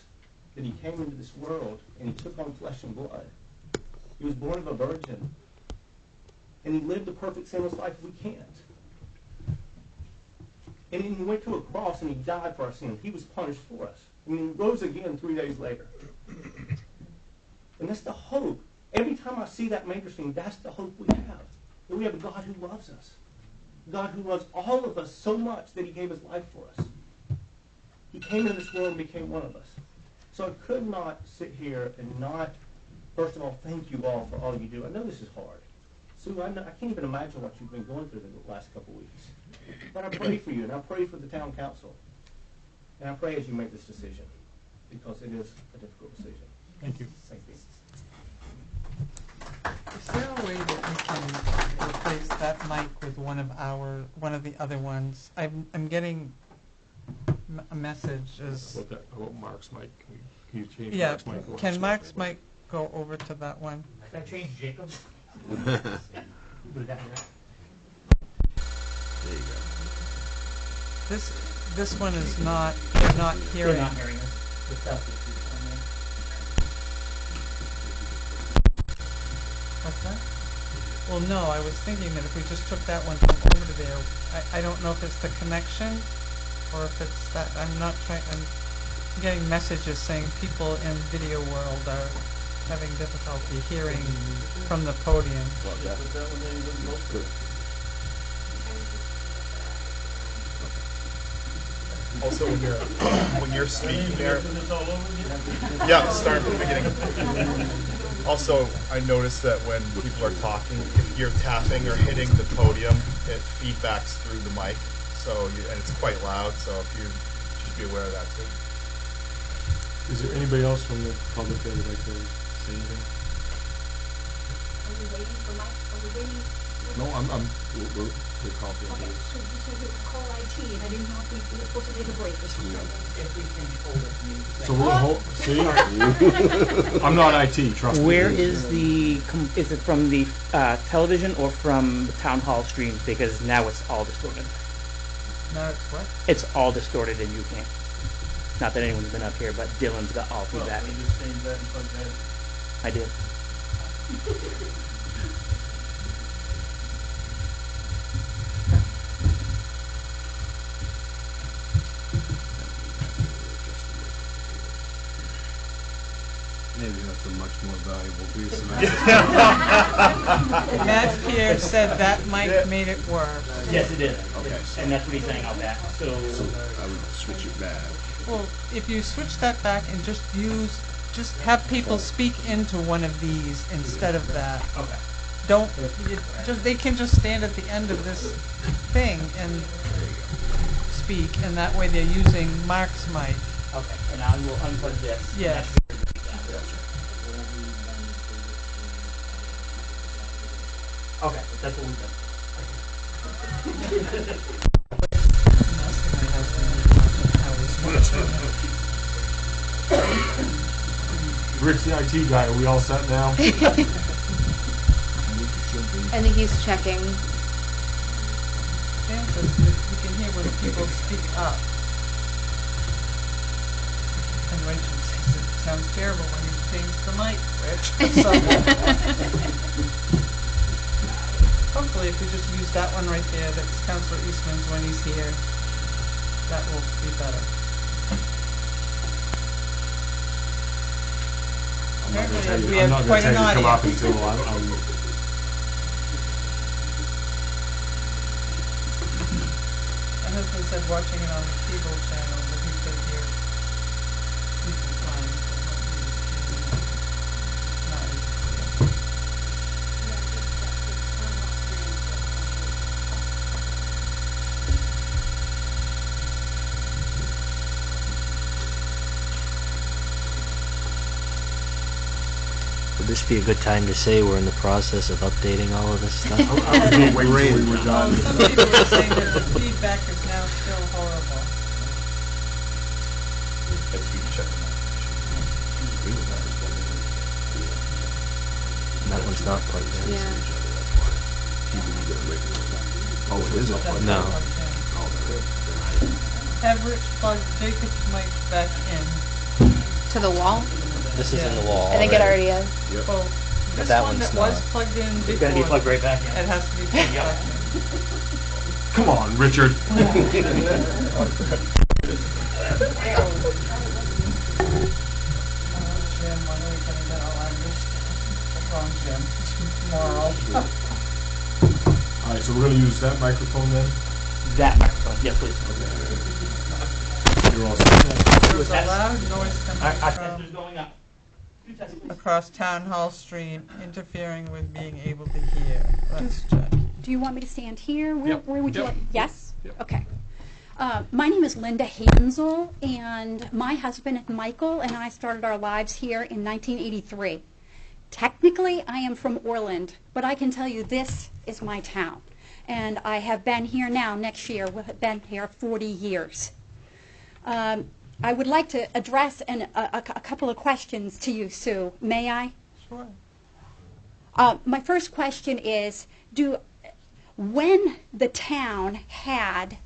that he came into this world and he took on flesh and blood. He was born of a virgin. And he lived a perfect sinless life we can't. And then he went to a cross and he died for our sins. He was punished for us. And he rose again 3 days later. And that's the hope Every time I see that major scene, that's the hope we have. That we have a God who loves us. God who loves all of us so much that he gave his life for us. He came into this world and became one of us. So I could not sit here and not, first of all, thank you all for all you do. I know this is hard. Sue, I can't even imagine what you've been going through the last couple of weeks. But I pray for you, and I pray for the town council. And I pray as you make this decision, because it is a difficult decision. Thank you. Thank you. Is there a way that we can replace that mic with one of the other ones? I'm getting a message as About Mark's mic. Can you change yeah. Mark's mic? Can Mark's mic go over to that one? Can I change Jacob's? There you Put it down there. go. This one is not. They're not hearing. They're not hearing us. Without the What's that? Well, no, I was thinking that if we just took that one from over to there, I don't know if it's the connection or if it's that. I'm not trying. I'm getting messages saying people in video world are having difficulty hearing from the podium. Put that one in, you wouldn't go for it. Also, when you're speaking there, It's all over again? yeah, start from the beginning. Also, I noticed that when people are talking, if you're tapping or hitting the podium, it feedbacks through the mic. And it's quite loud. So if you should be aware of that too. Is there anybody else from the public that would like to say anything? Are we waiting for Mike? Are we waiting? No, we're confident. Okay, so you said you would call IT, and I didn't know if we were supposed to take a break or something. If we can hold it. So we'll hold, see? I'm not IT, trust me. Where is is it from the television or from the town hall streams? Because now it's all distorted. No, it's what? It's all distorted and you can't. Not that anyone's been up here, but Dylan's got all Well, feedback. we just changed that and plugged that in. I did. Maybe that's a much more valuable piece of Matt Pierre said that mic made it work. Yes, it is. Okay, And that's what he's saying out back. So I would switch it back. Well, if you switch that back and just have people speak into one of these instead of that. okay. They can just stand at the end of this thing and speak, and that way they're using Mark's mic. Okay. And I will unplug this. Yes. Okay, that's what we've done. Rick's the IT guy, are we all set now? I think he's checking. Chances that you can hear when people speak up. And Rachel says it sounds terrible when you change the mic, Rich. So, hopefully, if we just use that one right there, that's Councilor Eastman's when he's here, that will be better. Apparently, we have quite an I'm not going to tell you to come up audience. until My husband said watching it on the cable channel, but he could hear people fine. Not as clear. Would this be a good time to say we're in the process of updating all of this stuff? I was going to wait until we were done. Well, some people are saying that the feedback is now still horrible. That one's not plugged in. Yeah. Oh, it is a plug. No. Have Rich plug Jacob's mic back in. To the wall? This is in the wall. I think it already is. Well, this that one one's that was not. plugged in before. It's going to be plugged right back in. It has to be plugged back in. Come on, Richard. Jim, when are we gonna get all our new stuff? wrong, Jim, tomorrow. All right, so we're gonna use that microphone then? That microphone, yes, please. You're all set. There's a loud noise coming Our from tester's going up. across Town Hall Street, interfering with being able to hear. Let's check. Do you want me to stand here? Yep. Where would you Yep. like? Yes? Yep. Okay. My name is Linda Hansel, and my husband Michael and I started our lives here in 1983. Technically, I am from Orland, but I can tell you this is my town. And I have been here now, next year, we'll have been here 40 years. I would like to address a couple of questions to you, Sue. May I? Sure. My first question is, when the town had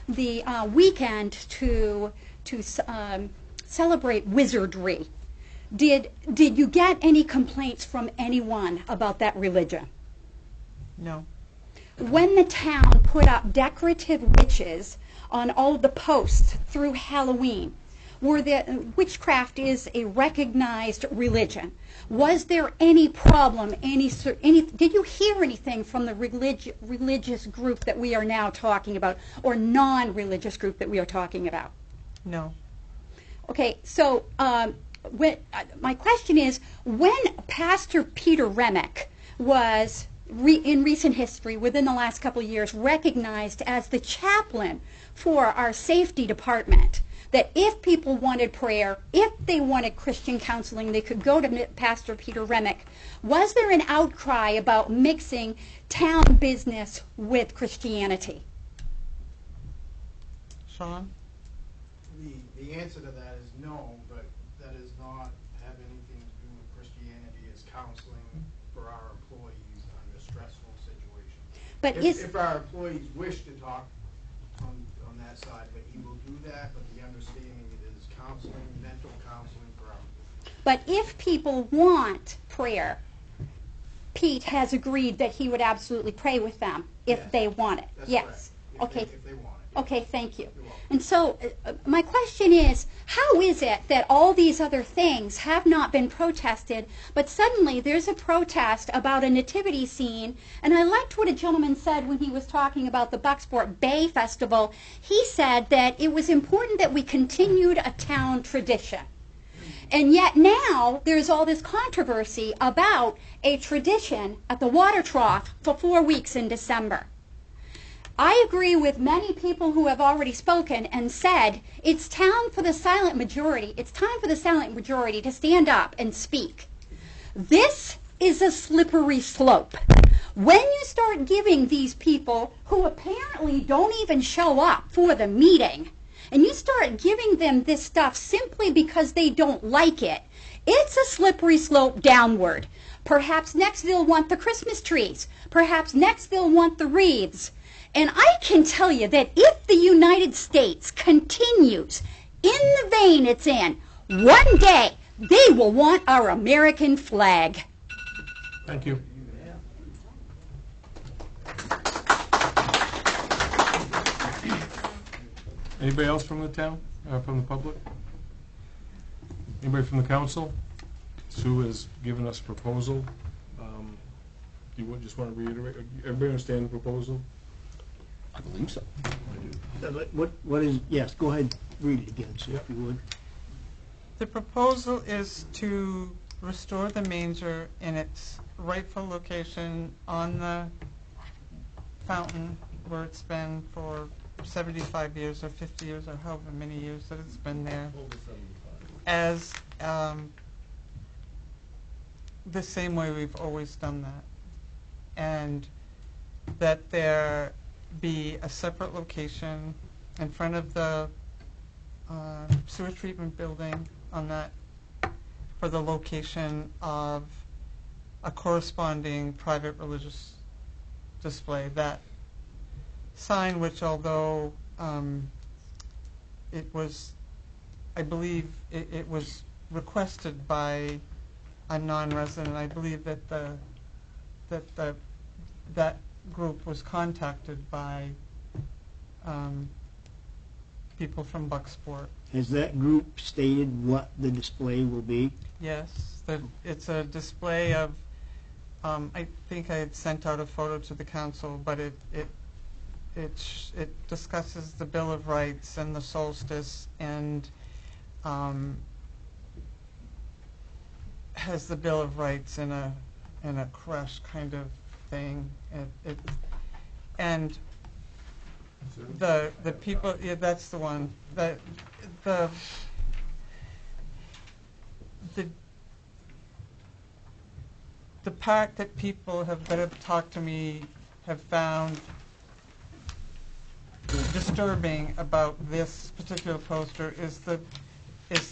the weekend to celebrate wizardry, did you get any complaints from anyone about that religion? No. When the town put up decorative witches on all of the posts through Halloween, witchcraft is a recognized religion. Was there any problem? Did you hear anything from the religious group that we are now talking about, or non-religious group that we are talking about? No. Okay, so my question is, when Pastor Peter Remick was in recent history, within the last couple of years, recognized as the chaplain for our safety department, that if people wanted prayer, if they wanted Christian counseling, they could go to Pastor Peter Remick. Was there an outcry about mixing town business with Christianity? Sean? The answer to that is no, but that does not have anything to do with Christianity. It's counseling for our employees under stressful situations. But if our employees wish to talk on that side, but he will do that, but the understanding it is counseling, mental counseling for our employees. But if people want prayer, Pete has agreed that he would absolutely pray with them if they want it. That's yes. correct. Okay. If they want it. Okay, thank you. And so my question is, how is it that all these other things have not been protested, but suddenly there's a protest about a nativity scene? And I liked what a gentleman said when he was talking about the Bucksport Bay Festival. He said that it was important that we continued a town tradition. And yet now there's all this controversy about a tradition at the water trough for 4 weeks in December. I agree with many people who have already spoken and said it's time for the silent majority. It's time for the silent majority to stand up and speak. This is a slippery slope. When you start giving these people who apparently don't even show up for the meeting, and you start giving them this stuff simply because they don't like it, it's a slippery slope downward. Perhaps next they'll want the Christmas trees. Perhaps next they'll want the wreaths. And I can tell you that if the United States continues in the vein it's in, one day they will want our American flag. Thank you. Anybody else from the town, from the public? Anybody from the council? Sue has given us a proposal. Do you just want to reiterate? Everybody understand the proposal? I believe so. What is, yes, go ahead, read it again, Sue, if you would. The proposal is to restore the manger in its rightful location on the fountain where it's been for 75 years or 50 years or however many years that it's been there, as the same way we've always done that, and that there be a separate location in front of the sewer treatment building on that for the location of a corresponding private religious display. That sign, which although it was, I believe it was requested by a non-resident, I believe that that group was contacted by people from Bucksport. Has that group stated what the display will be? Yes, it's a display of I think I had sent out a photo to the council, but it discusses the Bill of Rights and the solstice, and has the Bill of Rights in a crush kind of thing. And the people, yeah, that's the one. The part that people that have talked to me have found disturbing about this particular poster is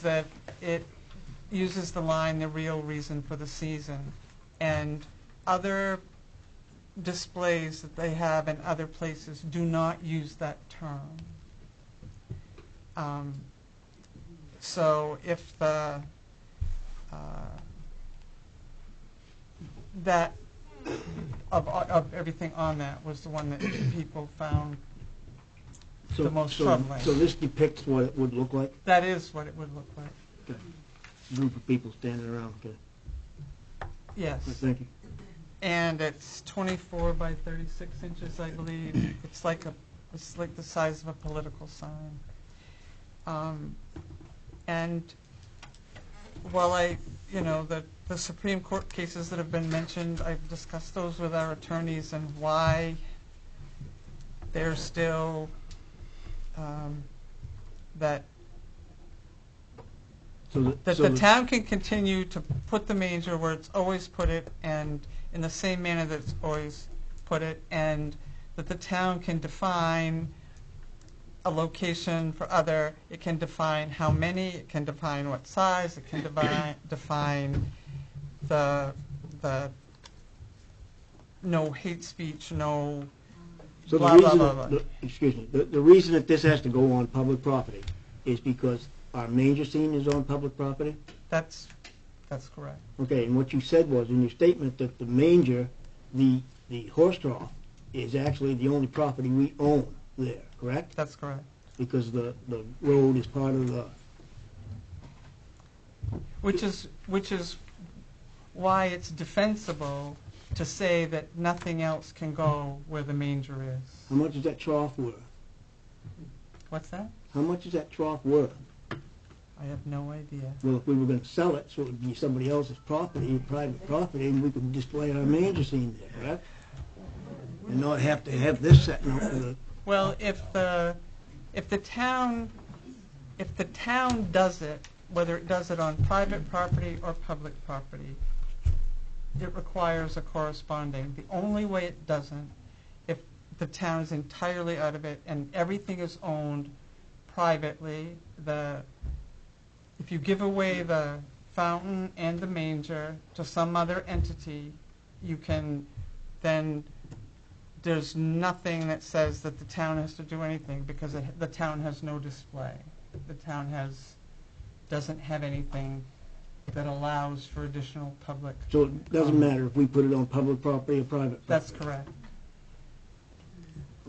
that it uses the line, "the real reason for the season," and other displays that they have in other places do not use that term. So if that of everything on that was the one that people found the most troubling. So this depicts what it would look like? That is what it would look like. Okay. Group of people standing around, okay. Yes. Thank you. And it's 24 by 36 inches, I believe. It's like the size of a political sign. And while the Supreme Court cases that have been mentioned, I've discussed those with our attorneys and why they're still that the town can continue to put the manger where it's always put it, and in the same manner that it's always put it, and that the town can define a location for other. It can define how many. It can define what size. It can define the no hate speech, no. So blah, the reason, blah, blah, blah. Excuse me, the reason that this has to go on public property is because our manger scene is on public property? That's correct. Okay, and what you said was in your statement that the manger, the horse trough, is actually the only property we own there, correct? That's correct. Because the road is part of the... Which is why it's defensible to say that nothing else can go where the manger is. How much is that trough worth? What's that? How much is that trough worth? I have no idea. Well, if we were going to sell it, so it would be somebody else's property, private property, and we could display our manger scene there, correct? And not have to have this setting up for the... Well, if the town does it, whether it does it on private property or public property, it requires a corresponding. The only way it doesn't, if the town is entirely out of it and everything is owned privately, if you give away the fountain and the manger to some other entity, you can then, there's nothing that says that the town has to do anything because the town has no display. The town doesn't have anything that allows for additional public. So it doesn't matter if we put it on public property or private property? That's correct.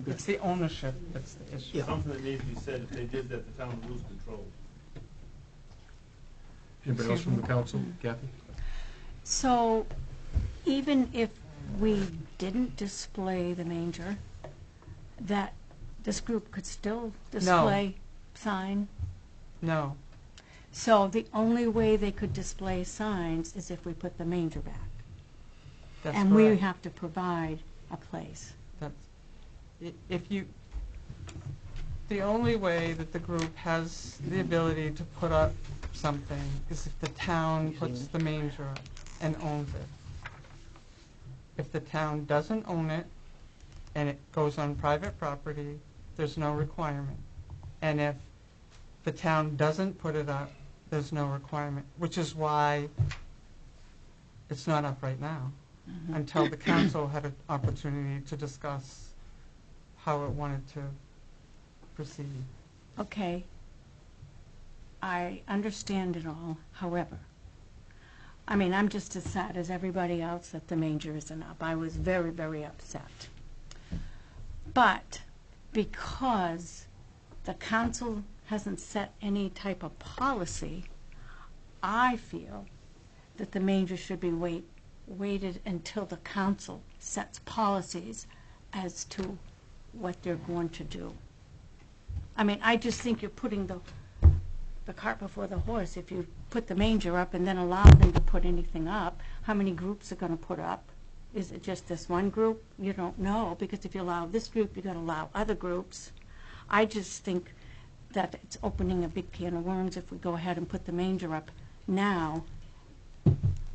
Okay. It's the ownership that's the issue. Yeah. Something that needs to be said, if they did that, the town would lose control. Anybody else from the council? Kathy? So even if we didn't display the manger, that this group could still display sign? No. So the only way they could display signs is if we put the manger back. That's and correct. we have to provide a place. The only way that the group has the ability to put up something is if the town puts the manger up and owns it. If the town doesn't own it and it goes on private property, there's no requirement. And if the town doesn't put it up, there's no requirement, which is why it's not up right now, until the council had an opportunity to discuss how it wanted to proceed. Okay. I understand it all. However, I mean, I'm just as sad as everybody else that the manger isn't up. I was very, very upset. But because the council hasn't set any type of policy, I feel that the manger should be waited until the council sets policies as to what they're going to do. I mean, I just think you're putting the cart before the horse. If you put the manger up and then allow them to put anything up, how many groups are going to put up? Is it just this one group? You don't know, because if you allow this group, you're going to allow other groups. I just think that it's opening a big can of worms if we go ahead and put the manger up now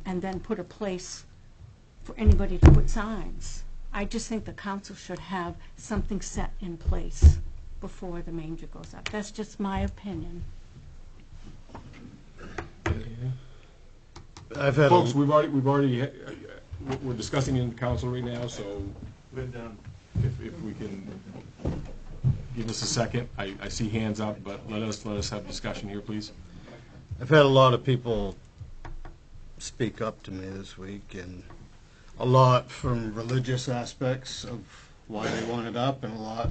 and then put a place for anybody to put signs. I just think the council should have something set in place before the manger goes up. That's just my opinion. Folks, we've already, we're discussing in the council right now, so if we can give us a second. I see hands up, but let us have discussion here, please. I've had a lot of people speak up to me this week, and a lot from religious aspects of why they want it up, and a lot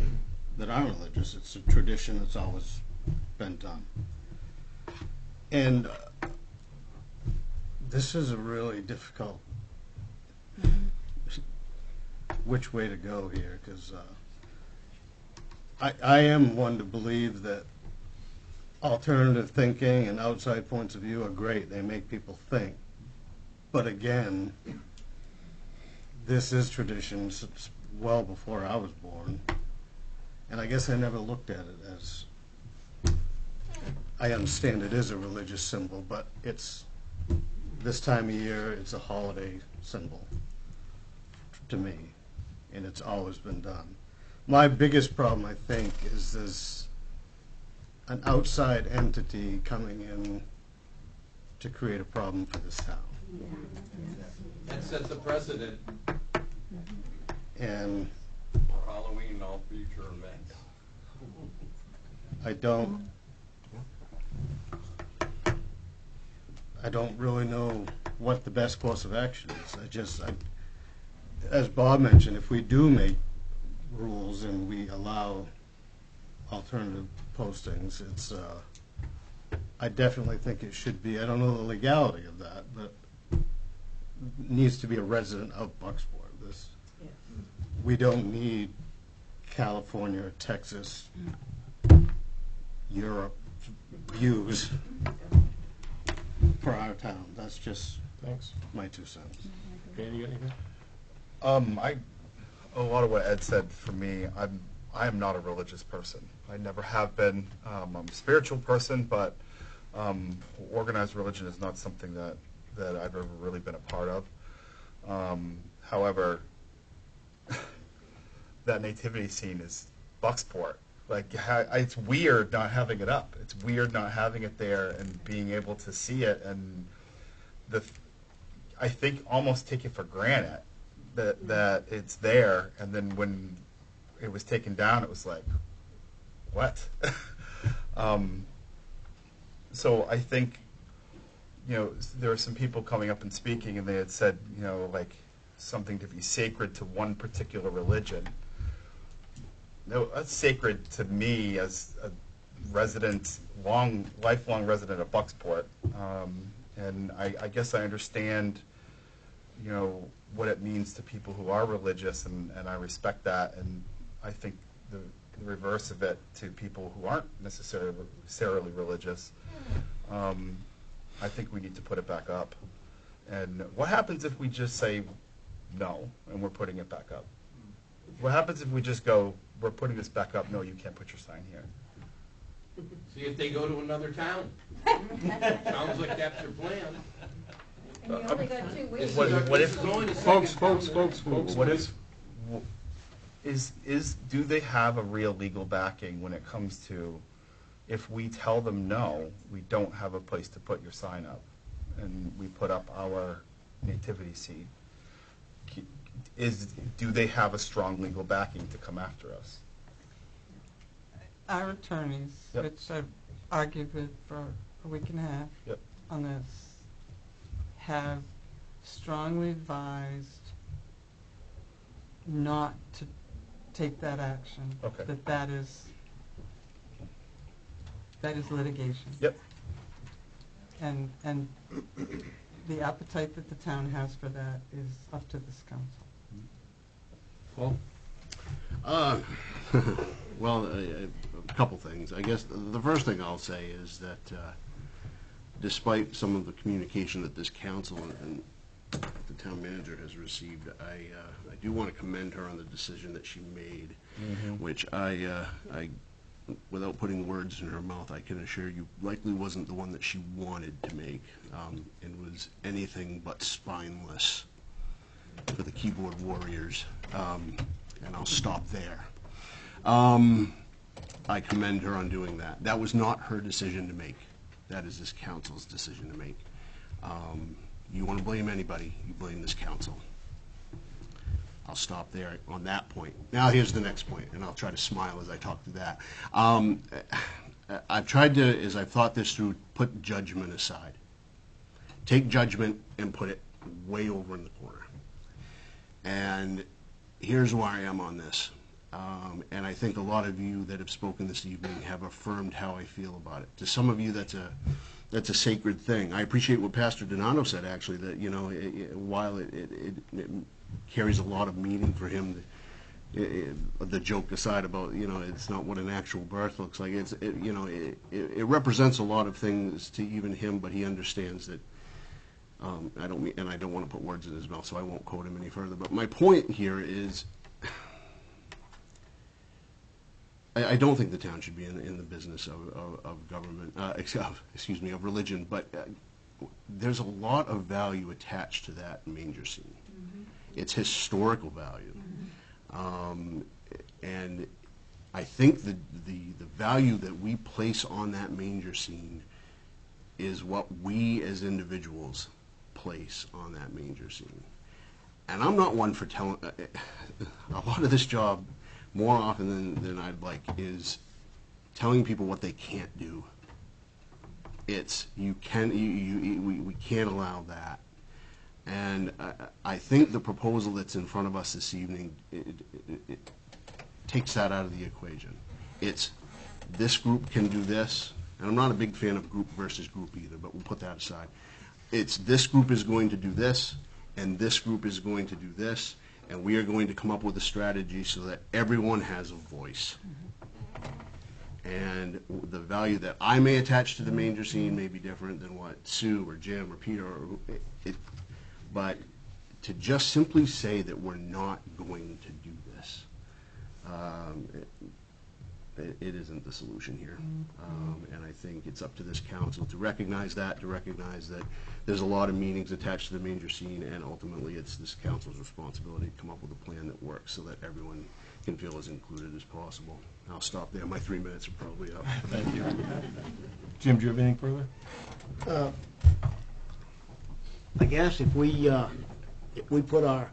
that aren't religious. It's a tradition that's always been done. And this is a really difficult which way to go here, because I am one to believe that alternative thinking and outside points of view are great. They make people think. But again, this is tradition since well before I was born. And I guess I never looked at it as, I understand it is a religious symbol, but it's, this time of year, it's a holiday symbol to me, and it's always been done. My biggest problem, I think, is there's an outside entity coming in to create a problem for this town. That sets a precedent And for Halloween and all future events. I don't really know what the best course of action is. As Bob mentioned, if we do make rules and we allow alternative postings, it's, I definitely think it should be, I don't know the legality of that, but needs to be a resident of Bucksport. We don't need California, Texas, Europe views for our town. That's just my 2 cents. Okay, you got anything? A lot of what Ed said for me, I am not a religious person. I never have been. I'm a spiritual person, but organized religion is not something that I've ever really been a part of. However, that nativity scene is Bucksport. Like, it's weird not having it up. It's weird not having it there and being able to see it, and I think almost take it for granted that it's there, and then when it was taken down, it was like, what? So I think, there were some people coming up and speaking, and they had said, like, something to be sacred to one particular religion. No, that's sacred to me as a resident, lifelong resident of Bucksport. And I guess I understand, what it means to people who are religious, and I respect that. And I think the reverse of it to people who aren't necessarily religious, I think we need to put it back up. And what happens if we just say no, and we're putting it back up? What happens if we just go, we're putting this back up, no, you can't put your sign here? See if they go to another town. Sounds like that's your plan. And you only got 2 weeks. What if, folks, what if, do they have a real legal backing when it comes to, if we tell them no, we don't have a place to put your sign up, and we put up our nativity scene? Do they have a strong legal backing to come after us? Our attorneys, which I've argued with for a week and a half on this, have strongly advised not to take that action. Okay. That is litigation. Yep. And the appetite that the town has for that is up to this council. Well, Well, a couple things. I guess the first thing I'll say is that despite some of the communication that this council and the town manager has received, I do want to commend her on the decision that she made, which I, without putting words in her mouth, I can assure you likely wasn't the one that she wanted to make, and was anything but spineless for the keyboard warriors, and I'll stop there. I commend her on doing that. That was not her decision to make. That is this council's decision to make. You want to blame anybody, you blame this council. I'll stop there on that point. Now here's the next point, and I'll try to smile as I talk through that. I've tried to, as I've thought this through, put judgment aside. Take judgment and put it way over in the corner. And here's where I am on this. And I think a lot of you that have spoken this evening have affirmed how I feel about it. To some of you, that's a sacred thing. I appreciate what Pastor Donato said, actually, that, you know, while it carries a lot of meaning for him, the joke aside about, you know, it's not what an actual birth looks like. It represents a lot of things to even him, but he understands that. I don't mean, and I don't want to put words in his mouth, so I won't quote him any further. But my point here is, I don't think the town should be in the business of government, excuse me, of religion, but there's a lot of value attached to that manger scene. It's historical value. And I think the value that we place on that manger scene is what we as individuals place on that manger scene. And I'm not one for telling, a lot of this job, more often than I'd like, is telling people what they can't do. It's, we can't allow that. And I think the proposal that's in front of us this evening, it takes that out of the equation. It's, this group can do this, and I'm not a big fan of group versus group either, but we'll put that aside. It's, this group is going to do this, and this group is going to do this, and we are going to come up with a strategy so that everyone has a voice. And the value that I may attach to the manger scene may be different than what Sue or Jim or Peter, but to just simply say that we're not going to do this, it isn't the solution here. And I think it's up to this council to recognize that there's a lot of meanings attached to the manger scene, and ultimately it's this council's responsibility to come up with a plan that works so that everyone can feel as included as possible. I'll stop there. My 3 minutes are probably up. Thank you. Jim, do you have anything further? I guess if we put our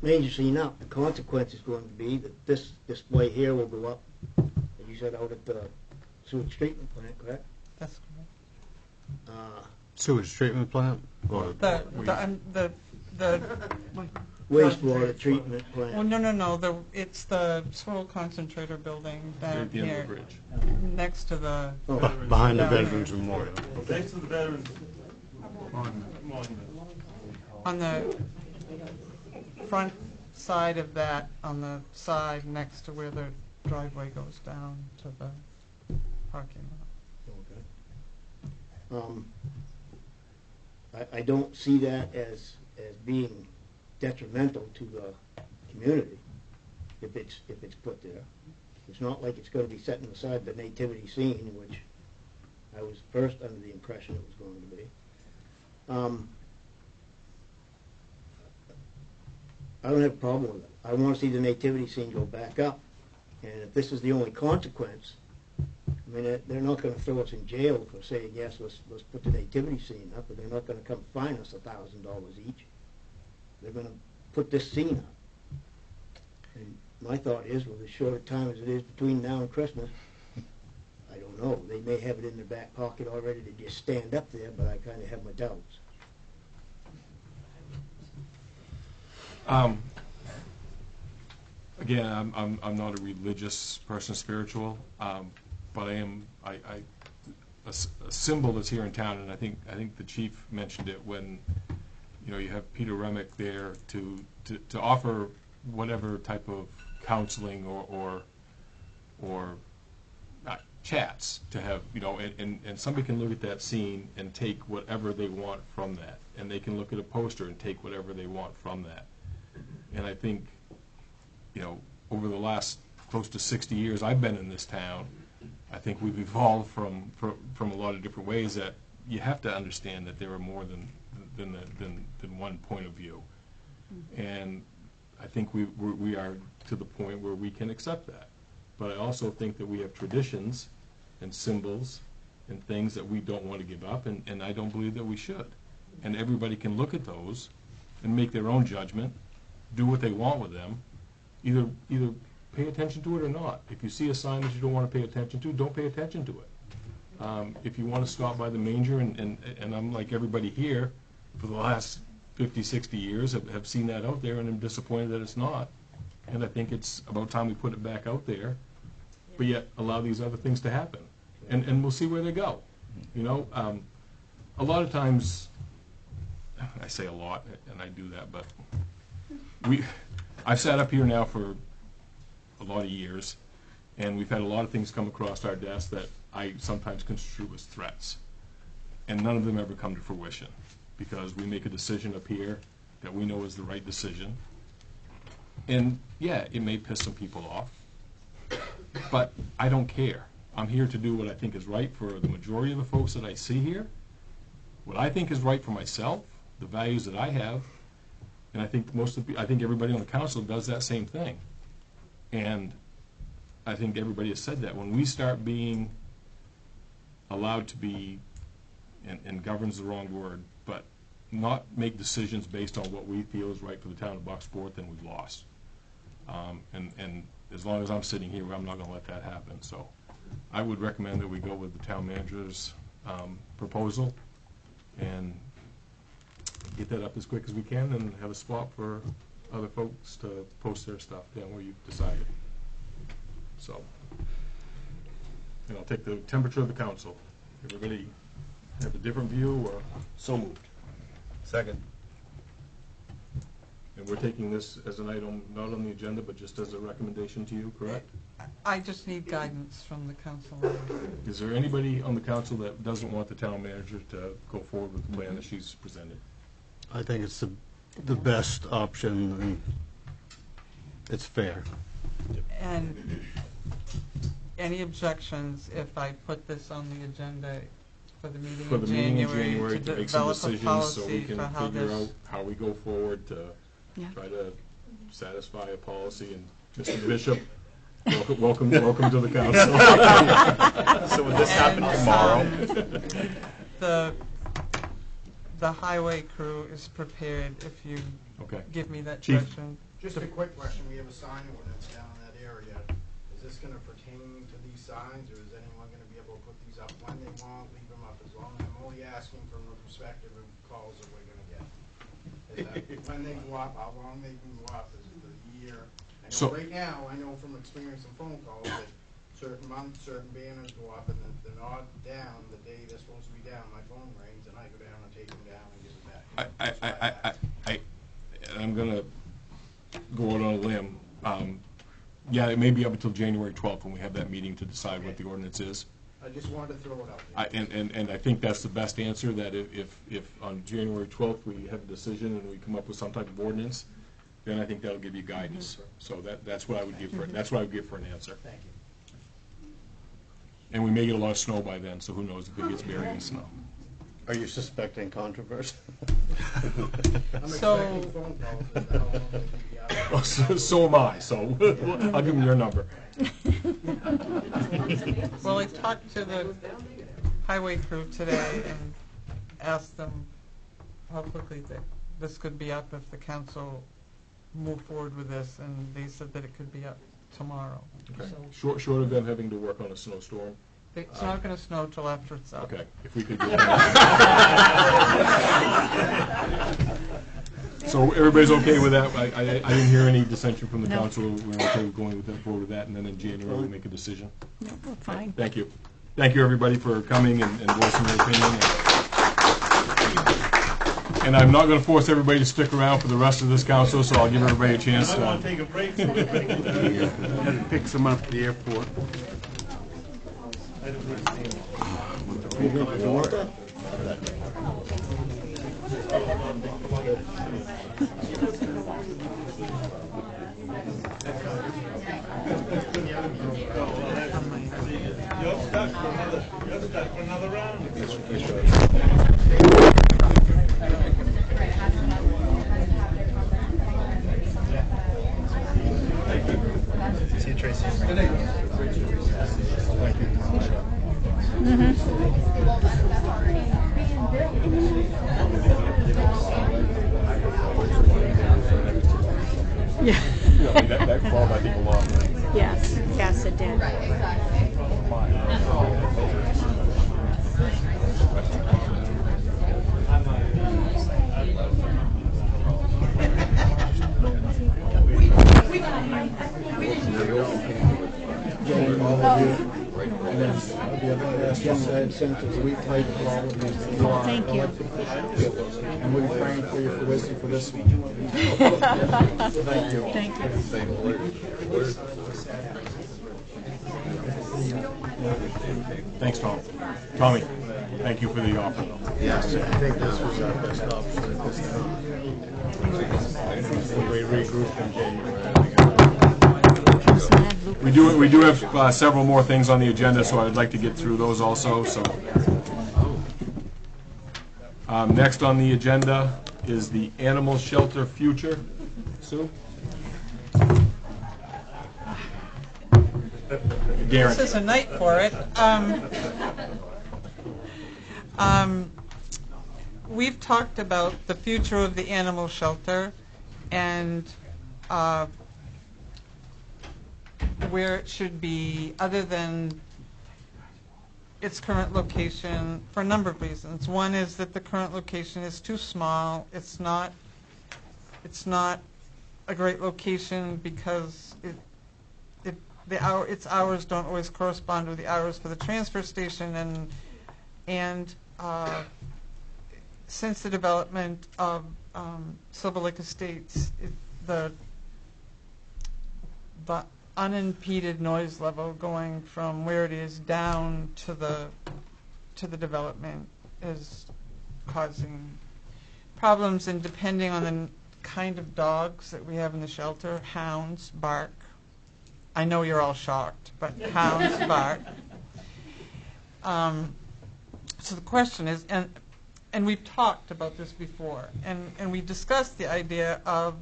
manger scene up, the consequence is going to be that this display here will go up, as you said, out at the sewage treatment plant, correct? That's correct. Sewage treatment plant? Or The Wastewater treatment plant. Well, no, it's the soil concentrator building down At the end here, of the bridge. next to the. behind the down there. Veterans Memorial. Thanks to the veterans. On the front side of that, on the side next to where the driveway goes down to the parking lot. I don't see that as being detrimental to the community if it's put there. It's not like it's going to be setting aside the nativity scene, which I was first under the impression it was going to be. I don't have a problem with it. I want to see the nativity scene go back up, and if this is the only consequence, I mean, they're not going to throw us in jail for saying, yes, let's put the nativity scene up, but they're not going to come fine us $1,000 each. They're going to put this scene up. And my thought is, with as short a time as it is between now and Christmas, I don't know. They may have it in their back pocket already to just stand up there, but I kind of have my doubts. Again, I'm not a religious person, spiritual, but I a symbol that's here in town, and I think the chief mentioned it when, you know, you have Peter Remick there to offer whatever type of counseling or chats to have, you know, and somebody can look at that scene and take whatever they want from that, and they can look at a poster and take whatever they want from that. And I think, you know, over the last close to 60 years I've been in this town, I think we've evolved from a lot of different ways that you have to understand that there are more than one point of view. And I think we are to the point where we can accept that. But I also think that we have traditions and symbols and things that we don't want to give up, and I don't believe that we should. And everybody can look at those and make their own judgment, do what they want with them, either pay attention to it or not. If you see a sign that you don't want to pay attention to, don't pay attention to it. If you want to stop by the manger, and I'm like everybody here for the last 50, 60 years, have seen that out there, and I'm disappointed that it's not. And I think it's about time we put it back out there, but yet allow these other things to happen. And we'll see where they go. You know, a lot of times, I say a lot, and I do that, but I've sat up here now for a lot of years, and we've had a lot of things come across our desk that I sometimes construe as threats. And none of them ever come to fruition, because we make a decision up here that we know is the right decision. And yeah, it may piss some people off, but I don't care. I'm here to do what I think is right for the majority of the folks that I see here, what I think is right for myself, the values that I have, and I think I think everybody on the council does that same thing. And I think everybody has said that. When we start being allowed to be, and govern's the wrong word, but not make decisions based on what we feel is right for the town of Bucksport, then we've lost. And as long as I'm sitting here, I'm not going to let that happen. So I would recommend that we go with the town manager's proposal and get that up as quick as we can, and have a spot for other folks to post their stuff down where you've decided. So, and I'll take the temperature of the council. Everybody have a different view, or? So moved. Second. And we're taking this as an item not on the agenda, but just as a recommendation to you, correct? I just need guidance from the council. Is there anybody on the council that doesn't want the town manager to go forward with the plan that she's presented? I think it's the best option, and it's fair. And any objections if I put this on the agenda for the meeting For the meeting in January January to make some develop a decisions, so we policy can for how figure this? out how we go forward to try to satisfy a policy. And Mr. Bishop, welcome to the council. So would this happen tomorrow? The highway crew is prepared if you give me that Chief. direction. Just a quick question, we have a sign ordinance down in that area. Is this gonna pertain to these signs, or is anyone gonna be able to put these up when they want, leave them up as long? I'm only asking from the perspective of calls that we're gonna get. Is that when they go up, how long they can go up, is it a year? I know right now, I know from experience and phone calls that certain months, certain banners go up, and if they're not down the day they're supposed to be down, my phone rings, and I go down and take them down and give them back. I'm going to go out on a limb. Yeah, it may be up until January 12th when we have that meeting to decide what the ordinance is. I just wanted to throw it out there. And I think that's the best answer, that if on January 12th we have a decision and we come up with some type of ordinance, then I think that'll give you guidance. So that's what I would give for an answer. Thank you. And we may get a lot of snow by then, so who knows if it gets buried in snow. Are you suspecting controversy? I'm expecting phone calls as to how long they can be out. Well, so am I, so I'll give them your number. Well, I talked to the highway crew today and asked them how quickly this could be up if the council moved forward with this, and they said that it could be up tomorrow. Okay. So Short of them having to work on a snowstorm. it's not going to snow till after it's up. Okay, if we could do that. So everybody's okay with that? I didn't hear any dissension from the council. We're okay with going forward with that, and then in January we'll make a decision. No, we're fine. Thank you. thank you, everybody, for coming and voicing your opinion. And I'm not going to force everybody to stick around for the rest of this council, so I'll give everybody a chance. I want to take a break. Had to pick some up at the airport. You're stuck for another round. See you, Tracy. Yeah. That called, I think, a lot. Yes, yes, it did. Thank you. And we thank you for listening for this one. Thank you. Thank you. Thanks, Tom. Tommy, thank you for the offer. Yes, I think this was our best option at this time. We regrouped in January. We do have several more things on the agenda, so I'd like to get through those also. So, next on the agenda is the animal shelter future. Sue? This is a night for it. We've talked about the future of the animal shelter and where it should be, other than its current location, for a number of reasons. One is that the current location is too small. It's not a great location because its hours don't always correspond with the hours for the transfer station, and since the development of Silver Lake Estates, the unimpeded noise level going from where it is down to the development is causing problems, and depending on the kind of dogs that we have in the shelter, hounds bark. I know you're all shocked, but hounds bark. So the question is, and we've talked about this before, and we discussed the idea of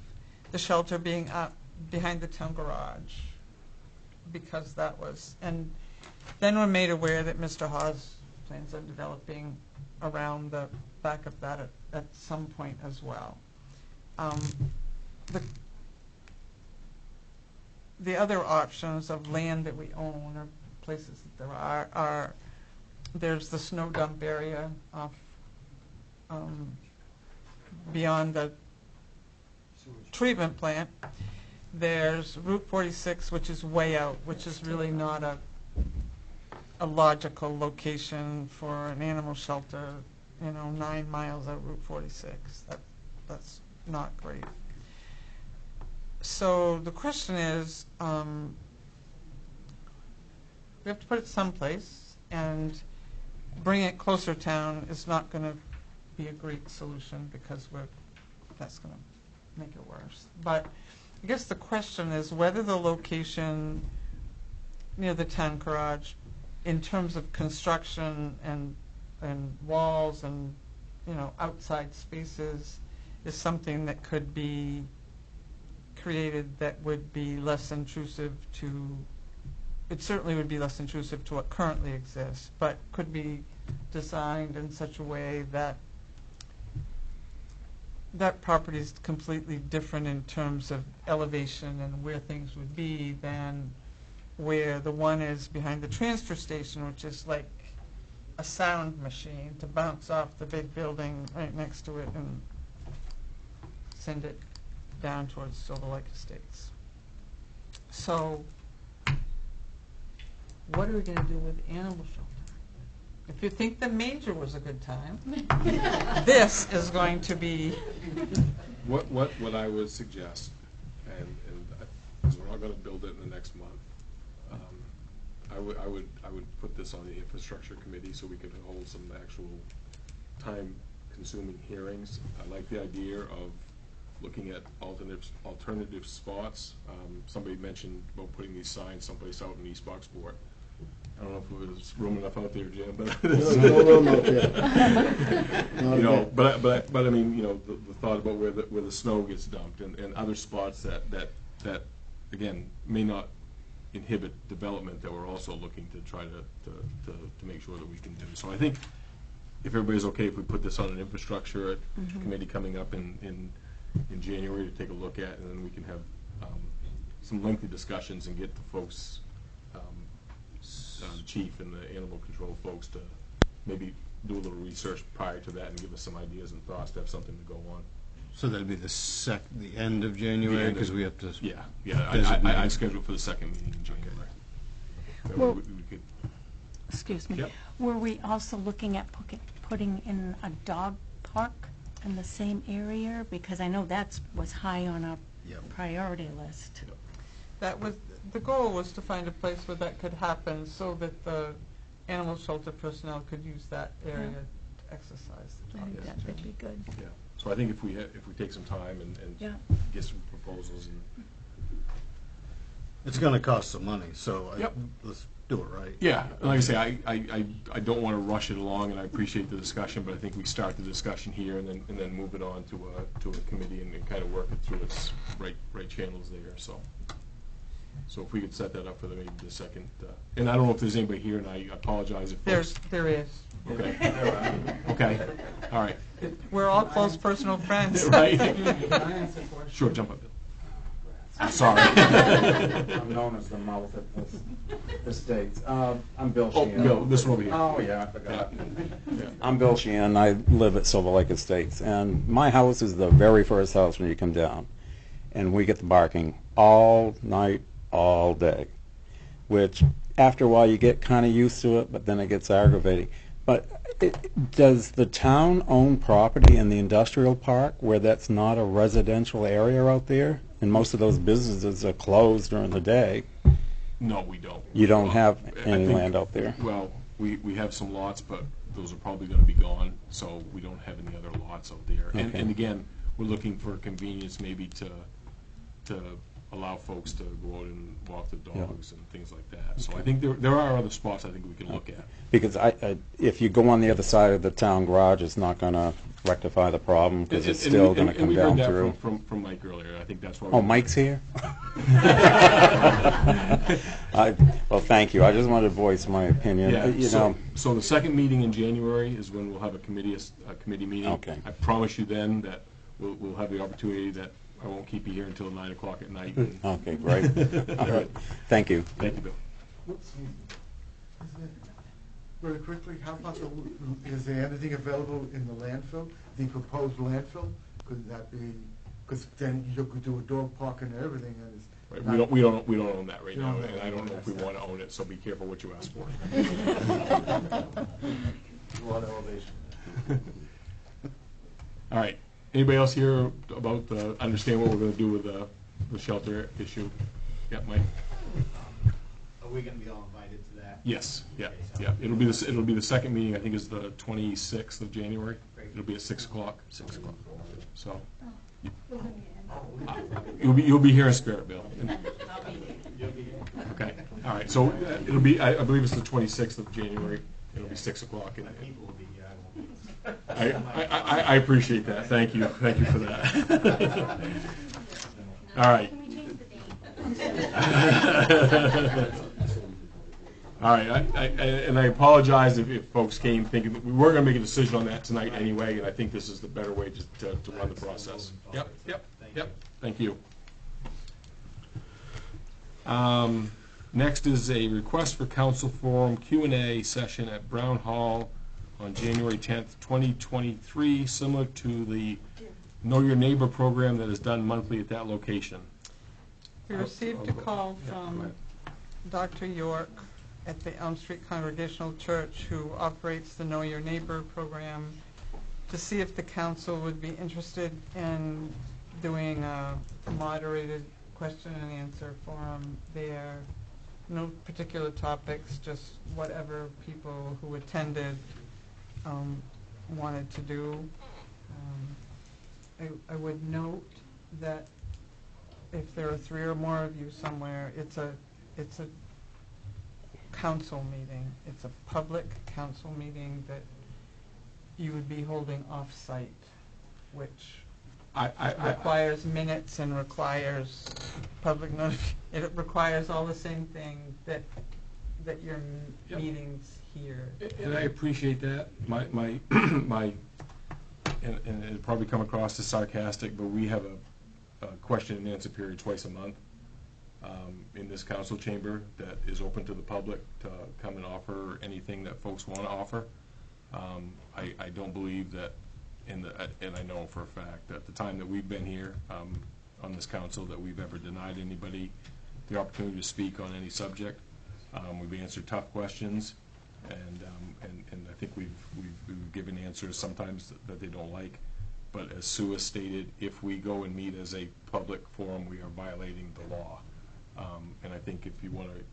the shelter being up behind the town garage, because that was, and then we're made aware that Mr. Hawes plans on developing around the back of that at some point as well. The other options of land that we own, or places that there are there's the snow dump area off beyond the treatment plant. There's Route 46, which is way out, which is really not a logical location for an animal shelter, 9 miles out Route 46. That's not great. So the question is, we have to put it someplace, and bring it closer town is not going to be a great solution, because that's going to make it worse. But I guess the question is whether the location near the town garage, in terms of construction and walls and outside spaces, is something that could be created that would be less intrusive to. It certainly would be less intrusive to what currently exists, but could be designed in such a way that that property is completely different in terms of elevation and where things would be than where the one is behind the transfer station, which is like a sound machine to bounce off the big building right next to it and send it down towards Silver Lake Estates. So what are we going to do with the animal shelter? If you think the manger was a good time, this is going to be. What I would suggest, because we're not gonna build it in the next month, I would put this on the infrastructure committee so we could hold some actual time-consuming hearings. I like the idea of looking at alternative spots. Somebody mentioned about putting these signs someplace out in East Bucksport. I don't know if it was room enough out there, Jim, but No room out there. you know, but I mean, you know, the thought about where the snow gets dumped and other spots that again may not inhibit development that we're also looking to try to make sure that we can do. So I think if everybody's okay, if we put this on an infrastructure committee coming up in January to take a look at, and then we can have some lengthy discussions and get the folks, the chief and the animal control folks, to maybe do a little research prior to that and give us some ideas and thoughts to have something to go on. So that'd be the end of January, because we have to. Yeah. I scheduled for the second meeting in January. Well, we could. Excuse me. Yep. Were we also looking at putting in a dog park in the same area? Because I know that was high on our priority list. That was, the goal was to find a place where that could happen so that the animal shelter personnel could use that area to exercise the I think dogs. that would be good. Yeah. So I think if we take some time and get some proposals and. It's gonna cost some money, so let's do it right. Yeah, and like I say, I don't want to rush it along, and I appreciate the discussion, but I think we start the discussion here and then move it on to a committee and kind of work it through its right channels there. So if we could set that up for maybe the second, and I don't know if there's anybody here, and I apologize if There is. Okay. Okay. All right. We're all close personal friends. Right. Sure, jump up. I'm sorry. I'm known as the mouth of the States. I'm Bill Sheehan. Bill, this one over here. Oh, yeah, I forgot. I'm Bill Sheehan. I live at Silver Lake Estates. And my house is the very first house when you come down. And we get the barking all night, all day. Which, after a while, you get kind of used to it, but then it gets aggravating. But does the town own property in the industrial park where that's not a residential area out there? And most of those businesses are closed during the day. No, we don't. You don't have any think, land out there? Well, we have some lots, but those are probably going to be gone, so we don't have any other lots out there. Okay. And again, we're looking for convenience maybe to allow folks to go out and walk the dogs and things like that. So I think there are other spots I think we can look at. Because if you go on the other side of the town garage, it's not going to rectify the problem because it's still going to come down through. We heard that from Mike earlier. I think that's why. Oh, Mike's here? Well, thank you. I just wanted to voice my opinion. Yeah, so the second meeting in January is when we'll have a committee meeting. Okay. I promise you then that we'll have the opportunity that I won't keep you here until 9 o'clock at night. Okay, great. All right. Thank you. Thank you, Bill. Whoops. Very quickly, how about is there anything available in the landfill, the proposed landfill? Could that be, because then you could do a dog park and everything, and it's. Right. We don't own that right now, and I don't know if we want to own it, so be careful what you ask for. You want elevation. All right. Anybody else here about understand what we're going to do with the shelter issue? Yeah, Mike. Are we going to be all invited to that? Yes. Yeah. Yeah. It'll be the second meeting. I think is the 26th of January. It'll be at 6 o'clock. 6 o'clock. So. You'll be here in spirit, Bill. Okay. All right. So it'll be. I believe it's the 26th of January. It'll be 6 o'clock. People will be here. I appreciate that. Thank you. Thank you for that. All right. All right. I apologize if folks came thinking that we were going to make a decision on that tonight anyway, and I think this is the better way to run the process. Yep. Thank you. Next is a request for council forum Q&A session at Brown Hall on January 10th, 2023, similar to the Know Your Neighbor program that is done monthly at that location. We received a call from Dr. York at the Elm Street Congregational Church who operates the Know Your Neighbor program, to see if the council would be interested in doing a moderated question and answer forum there. No particular topics, just whatever people who attended wanted to do. I would note that if there are 3 or more of you somewhere, it's a council meeting. It's a public council meeting that you would be holding off-site, which requires minutes and requires public notification. It requires all the same thing that your meetings here. And I appreciate that. My and it'll probably come across as sarcastic, but we have a question and answer period twice a month in this council chamber that is open to the public to come and offer anything that folks want to offer. I don't believe that, and I know for a fact that the time that we've been here on this council that we've ever denied anybody the opportunity to speak on any subject. We've answered tough questions, and I think we've given answers sometimes that they don't like. But as Sue has stated, if we go and meet as a public forum, we are violating the law. And I think if you want to...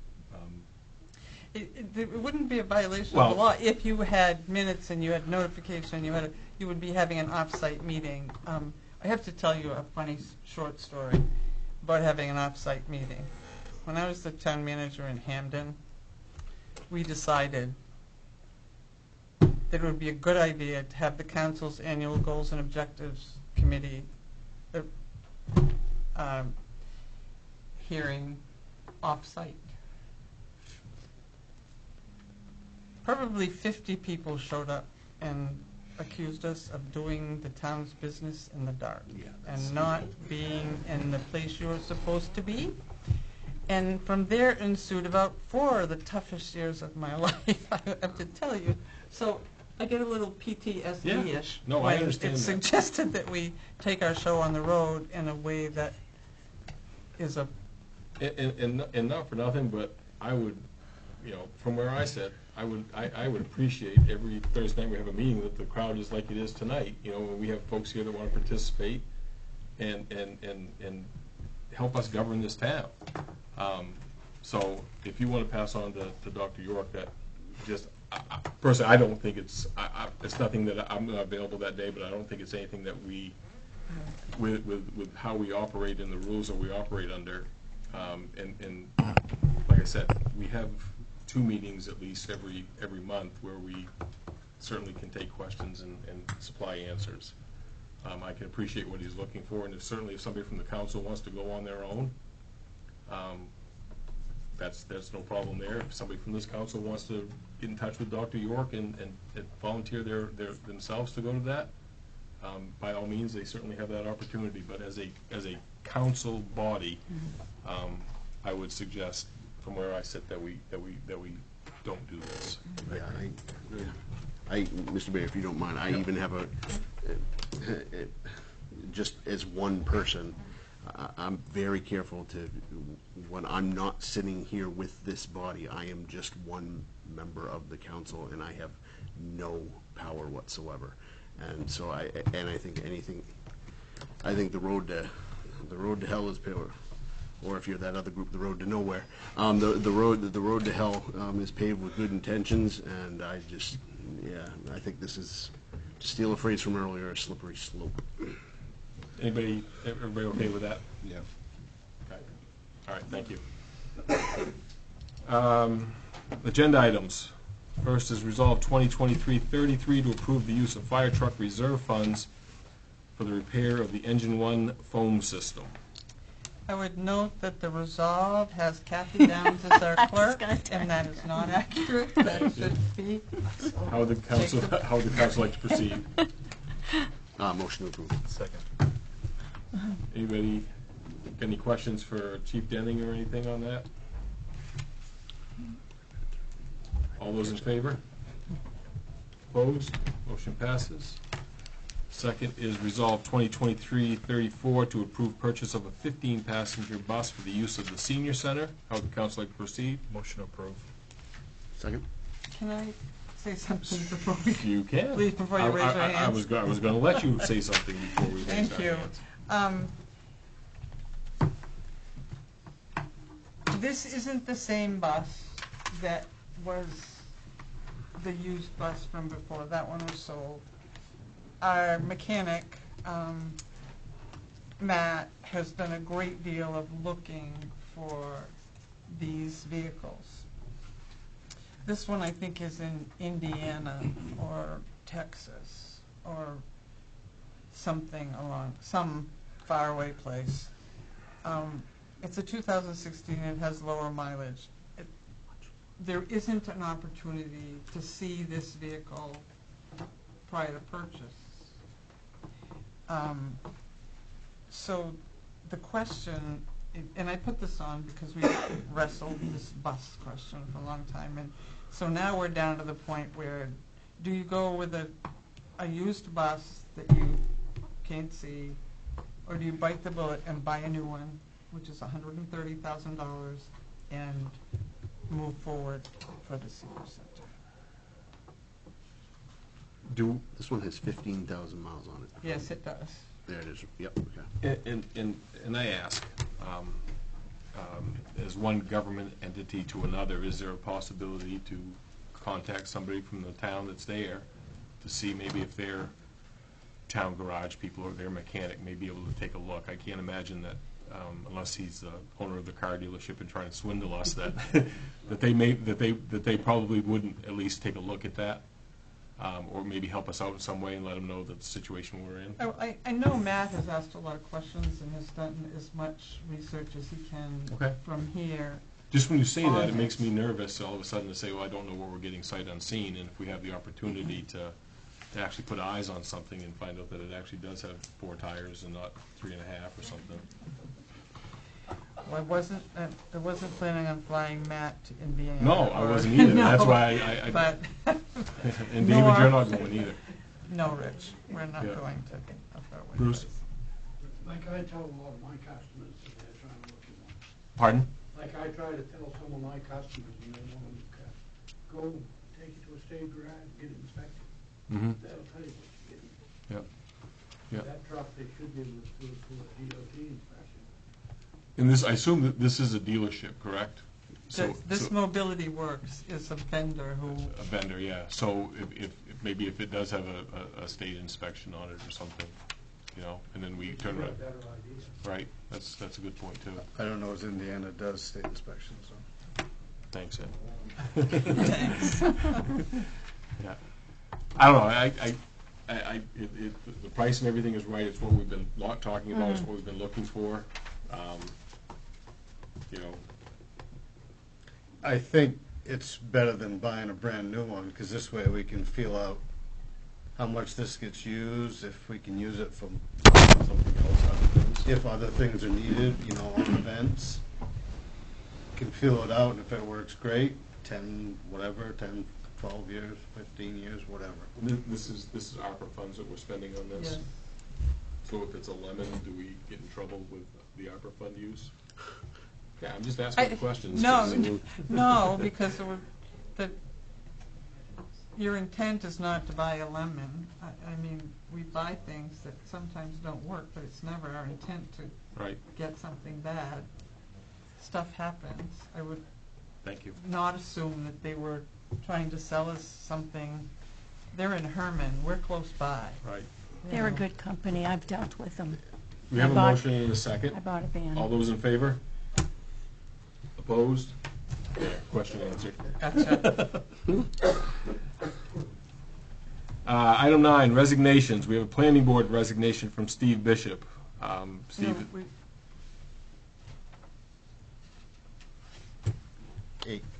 It wouldn't be a violation of the law if you had minutes and you had notification. You would be having an off-site meeting. I have to tell you a funny short story about having an off-site meeting. When I was the town manager in Hamden, we decided that it would be a good idea to have the council's annual goals and objectives committee hearing off-site. Probably 50 people showed up and accused us of doing the town's business in the dark and not being in the place you were supposed to be. And from there ensued about 4 of the toughest years of my life, I have to tell you. So I get a little PTSD-ish No, I understand it's that. suggested that we take our show on the road in a way that is a... And not for nothing, but I would, from where I sit, I would appreciate every Thursday night we have a meeting that the crowd is like it is tonight. When we have folks here that want to participate and help us govern this town. So if you want to pass on to Dr. York that just personally, I don't think it's nothing that I'm not available that day, but I don't think it's anything that we with how we operate and the rules that we operate under. And like I said, we have 2 meetings at least every month where we certainly can take questions and supply answers. I can appreciate what he's looking for, and if somebody from the council wants to go on their own, that's no problem there. If somebody from this council wants to get in touch with Dr. York and volunteer themselves to go to that, by all means, they certainly have that opportunity. But as a council body, I would suggest, from where I sit, that we don't do this. Yeah, Mr. Mayor, if you don't mind, I even have just as one person, I'm very careful to, when I'm not sitting here with this body, I am just one member of the council, and I have no power whatsoever. And so I think the road to hell is paved, or if you're that other group, the road to nowhere. The road to hell is paved with good intentions, and I think this is, to steal a phrase from earlier, a slippery slope. Everybody okay with that? Yeah. Okay. All right, thank you. Agenda items. First is Resolve 2023-33 to approve the use of fire truck reserve funds for the repair of the Engine 1 foam system. I would note that the resolve has Kathy Downs as our clerk, and that is not accurate. That should be. How would the council like to proceed? Motion to approve. Second. Anybody got any questions for Chief Denning or anything on that? All those in favor? Opposed? Motion passes. Second is Resolve 2023-34 to approve purchase of a 15-passenger bus for the use of the senior center. How would the council like to proceed? Motion approved. Second. Can I say something before we? You can. Please, before you raise your hands. I was going to let you say something before we raise Thank our you. hands. This isn't the same bus that was the used bus from before. That one was sold. Our mechanic, Matt, has done a great deal of looking for these vehicles. This one I think is in Indiana or Texas or something along, some faraway place. It's a 2016, it has lower mileage. There isn't an opportunity to see this vehicle prior to purchase. So the question, and I put this on because we wrestled this bus question for a long time, and so now we're down to the point where do you go with a used bus that you can't see, or do you bite the bullet and buy a new one, which is $130,000, and move forward for the senior center? This one has 15,000 miles on it. Yes, it does. There it is. Yep. Okay. And I ask, as one government entity to another, is there a possibility to contact somebody from the town that's there to see maybe if their town garage people or their mechanic may be able to take a look? I can't imagine that, unless he's the owner of the car dealership and trying to swindle us, that that they probably wouldn't at least take a look at that. Or maybe help us out in some way and let them know the situation we're in. I know Matt has asked a lot of questions and has done as much research as he can from here. Just when you say that, it makes me nervous all of a sudden to say, well, I don't know where we're getting sight unseen, and if we have the opportunity to actually put eyes on something and find out that it actually does have 4 tires and not 3.5 or something. Well, I wasn't planning on flying Matt to Indiana. No, I wasn't either. No, that's why I but and David, you're not going either. No, Rich, we're not going to. Bruce? Like I tell a lot of my customers that they're trying to look at one. Pardon? Like I try to tell some of my customers when they want to look at, go take it to a state garage, get it inspected. Mm-hmm. That'll tell you what you're getting. Yep. Yep. That truck, they should be able to do it through a DOT inspection. And this, I assume that this is a dealership, correct? This Mobility Works is a vendor who... A vendor, yeah. So if maybe if it does have a state inspection on it or something, you know, and then we turn around. Right, that's a good point too. I don't know if Indiana does state inspections, so. Thanks, Ed. Thanks. Yeah. I don't know, the price and everything is right. It's what we've been talking about. It's what we've been looking for. You know, I think it's better than buying a brand new one, because this way we can feel out how much this gets used, if we can use it for something else, if other things are needed, you know, on events. Can feel it out, and if it works great, 10, 12 years, 15 years, whatever. This is ARPA funds that we're spending on this. Yes. So if it's a lemon, do we get in trouble with the ARPA fund use? Yeah, I'm just asking questions. No, because your intent is not to buy a lemon. I mean, we buy things that sometimes don't work, but it's never our intent to get something bad. Stuff happens. I would not assume that they were trying to sell us something. They're in Herman. We're close by. Right. They're a good company. I've dealt with them. We have a motion in a second. I bought a van. All those in favor? Opposed? Yeah, question answered. Gotcha. Item 9, resignations. We have a planning board resignation from Steve Bishop. Steve. No,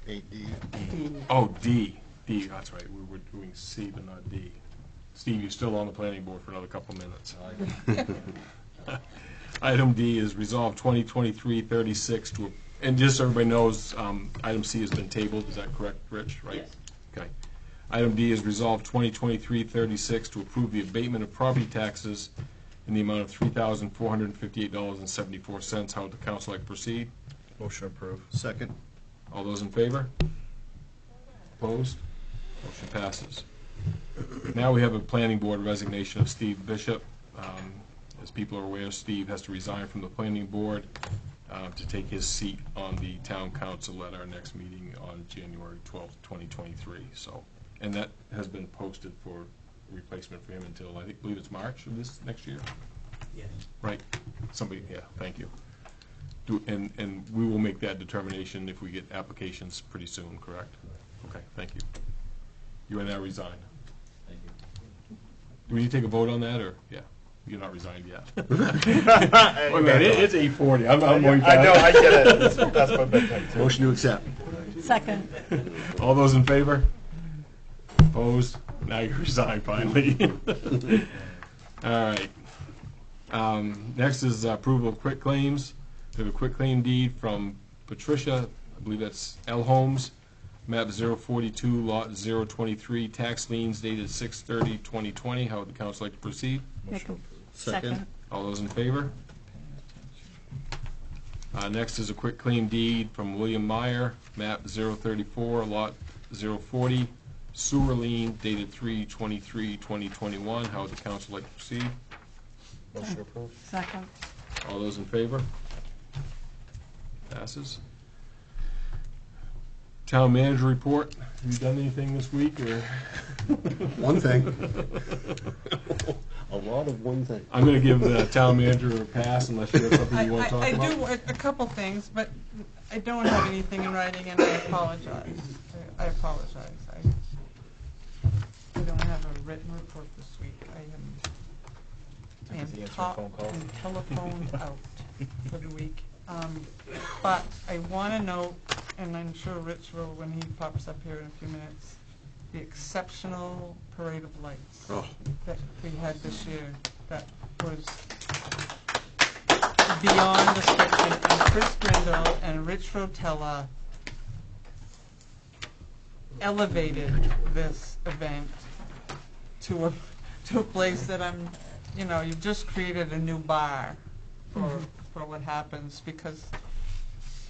8D. Oh, D. D, that's right. We were doing C, but not D. Steve, you're still on the planning board for another couple minutes. Item D is resolved 2023-36 to, and just so everybody knows, item C has been tabled. Is that correct, Rich? Right? Yes. Okay. Item D is resolved 2023-36 to approve the abatement of property taxes in the amount of $3,458.74. How would the council like to proceed? Motion approved. Second. All those in favor? Opposed? Motion passes. Now we have a planning board resignation of Steve Bishop. As people are aware, Steve has to resign from the planning board to take his seat on the town council at our next meeting on January 12th, 2023. So, and that has been posted for replacement for him until believe it's March of this next year. Yes. Right. Somebody. Yeah. Thank you. And we will make that determination if we get applications pretty soon. Correct. Okay. Thank you. You are now resigned. Thank you. Do we need to take a vote on that, or yeah? You're not resigned yet. Wait, man, it's 8:40. I'm going fast. I know, I get it. That's my bedtime too. Motion to accept. Second. All those in favor? Opposed? Now you resign finally. All right. Next is approval of quick claims. We have a quick claim deed from Patricia, I believe that's L. Holmes, map 042, lot 023, tax liens dated 6/30/2020. How would the council like to proceed? Second. All those in favor? Next is a quick claim deed from William Meyer, map 034, lot 040, sewer lien dated 3/23/2021. How would the council like to proceed? Motion approved. Second. All those in favor? Passes. Town manager report. Have you done anything this week, or? One thing. A lot of one thing. I'm going to give the town manager a pass unless you have something you want to talk about. I do a couple things, but I don't have anything in writing, and I apologize. I don't have a written report this week. I am telephoned out for the week. But I want to note, and I'm sure Rich will when he pops up here in a few minutes, the exceptional parade of lights that we had this year. That was beyond description. And Chris Brindle and Rich Rotella elevated this event to a place that you've just created a new bar for what happens, because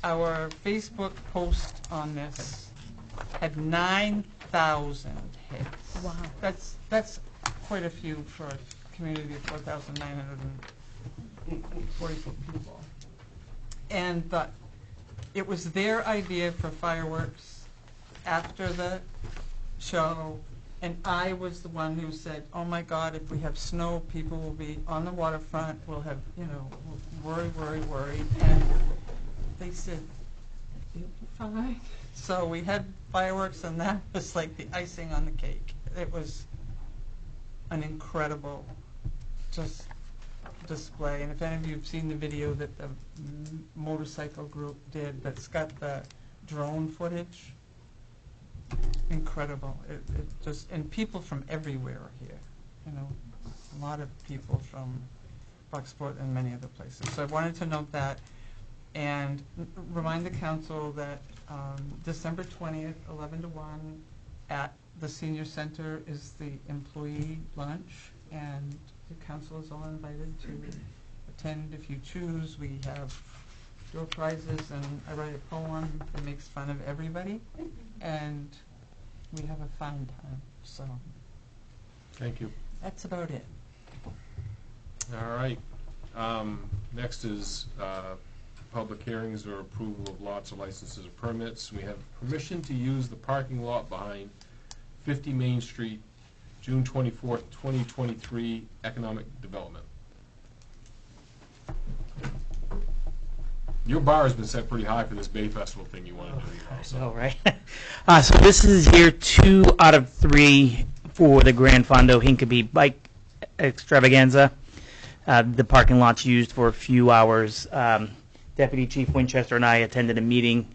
our Facebook post on this had 9,000 hits. Wow. That's quite a few for a community of 4,944 people. And it was their idea for fireworks after the show, and I was the one who said, oh my God, if we have snow, people will be on the waterfront, we'll have, worry. And they said, it'll be fine. So we had fireworks, and that was like the icing on the cake. It was an incredible display. And if any of you have seen the video that the motorcycle group did that's got the drone footage, incredible. It just, and people from everywhere are here. A lot of people from Bucksport and many other places. So I wanted to note that and remind the council that December 20th, 11 to 1, at the senior center is the employee lunch, and the council is all invited to attend if you choose. We have door prizes, and I write a poem that makes fun of everybody, and we have a fun time. So thank you. That's about it. All right. Next is public hearings or approval of lots of licenses or permits. We have permission to use the parking lot behind 50 Main Street, June 24th, 2023, economic development. Your bar has been set pretty high for this Bay Festival thing you want to do. Also. All right. So this is year 2 out of 3 for the Grand Fondo Hinckley Bike Extravaganza. The parking lot's used for a few hours. Deputy Chief Winchester and I attended a meeting.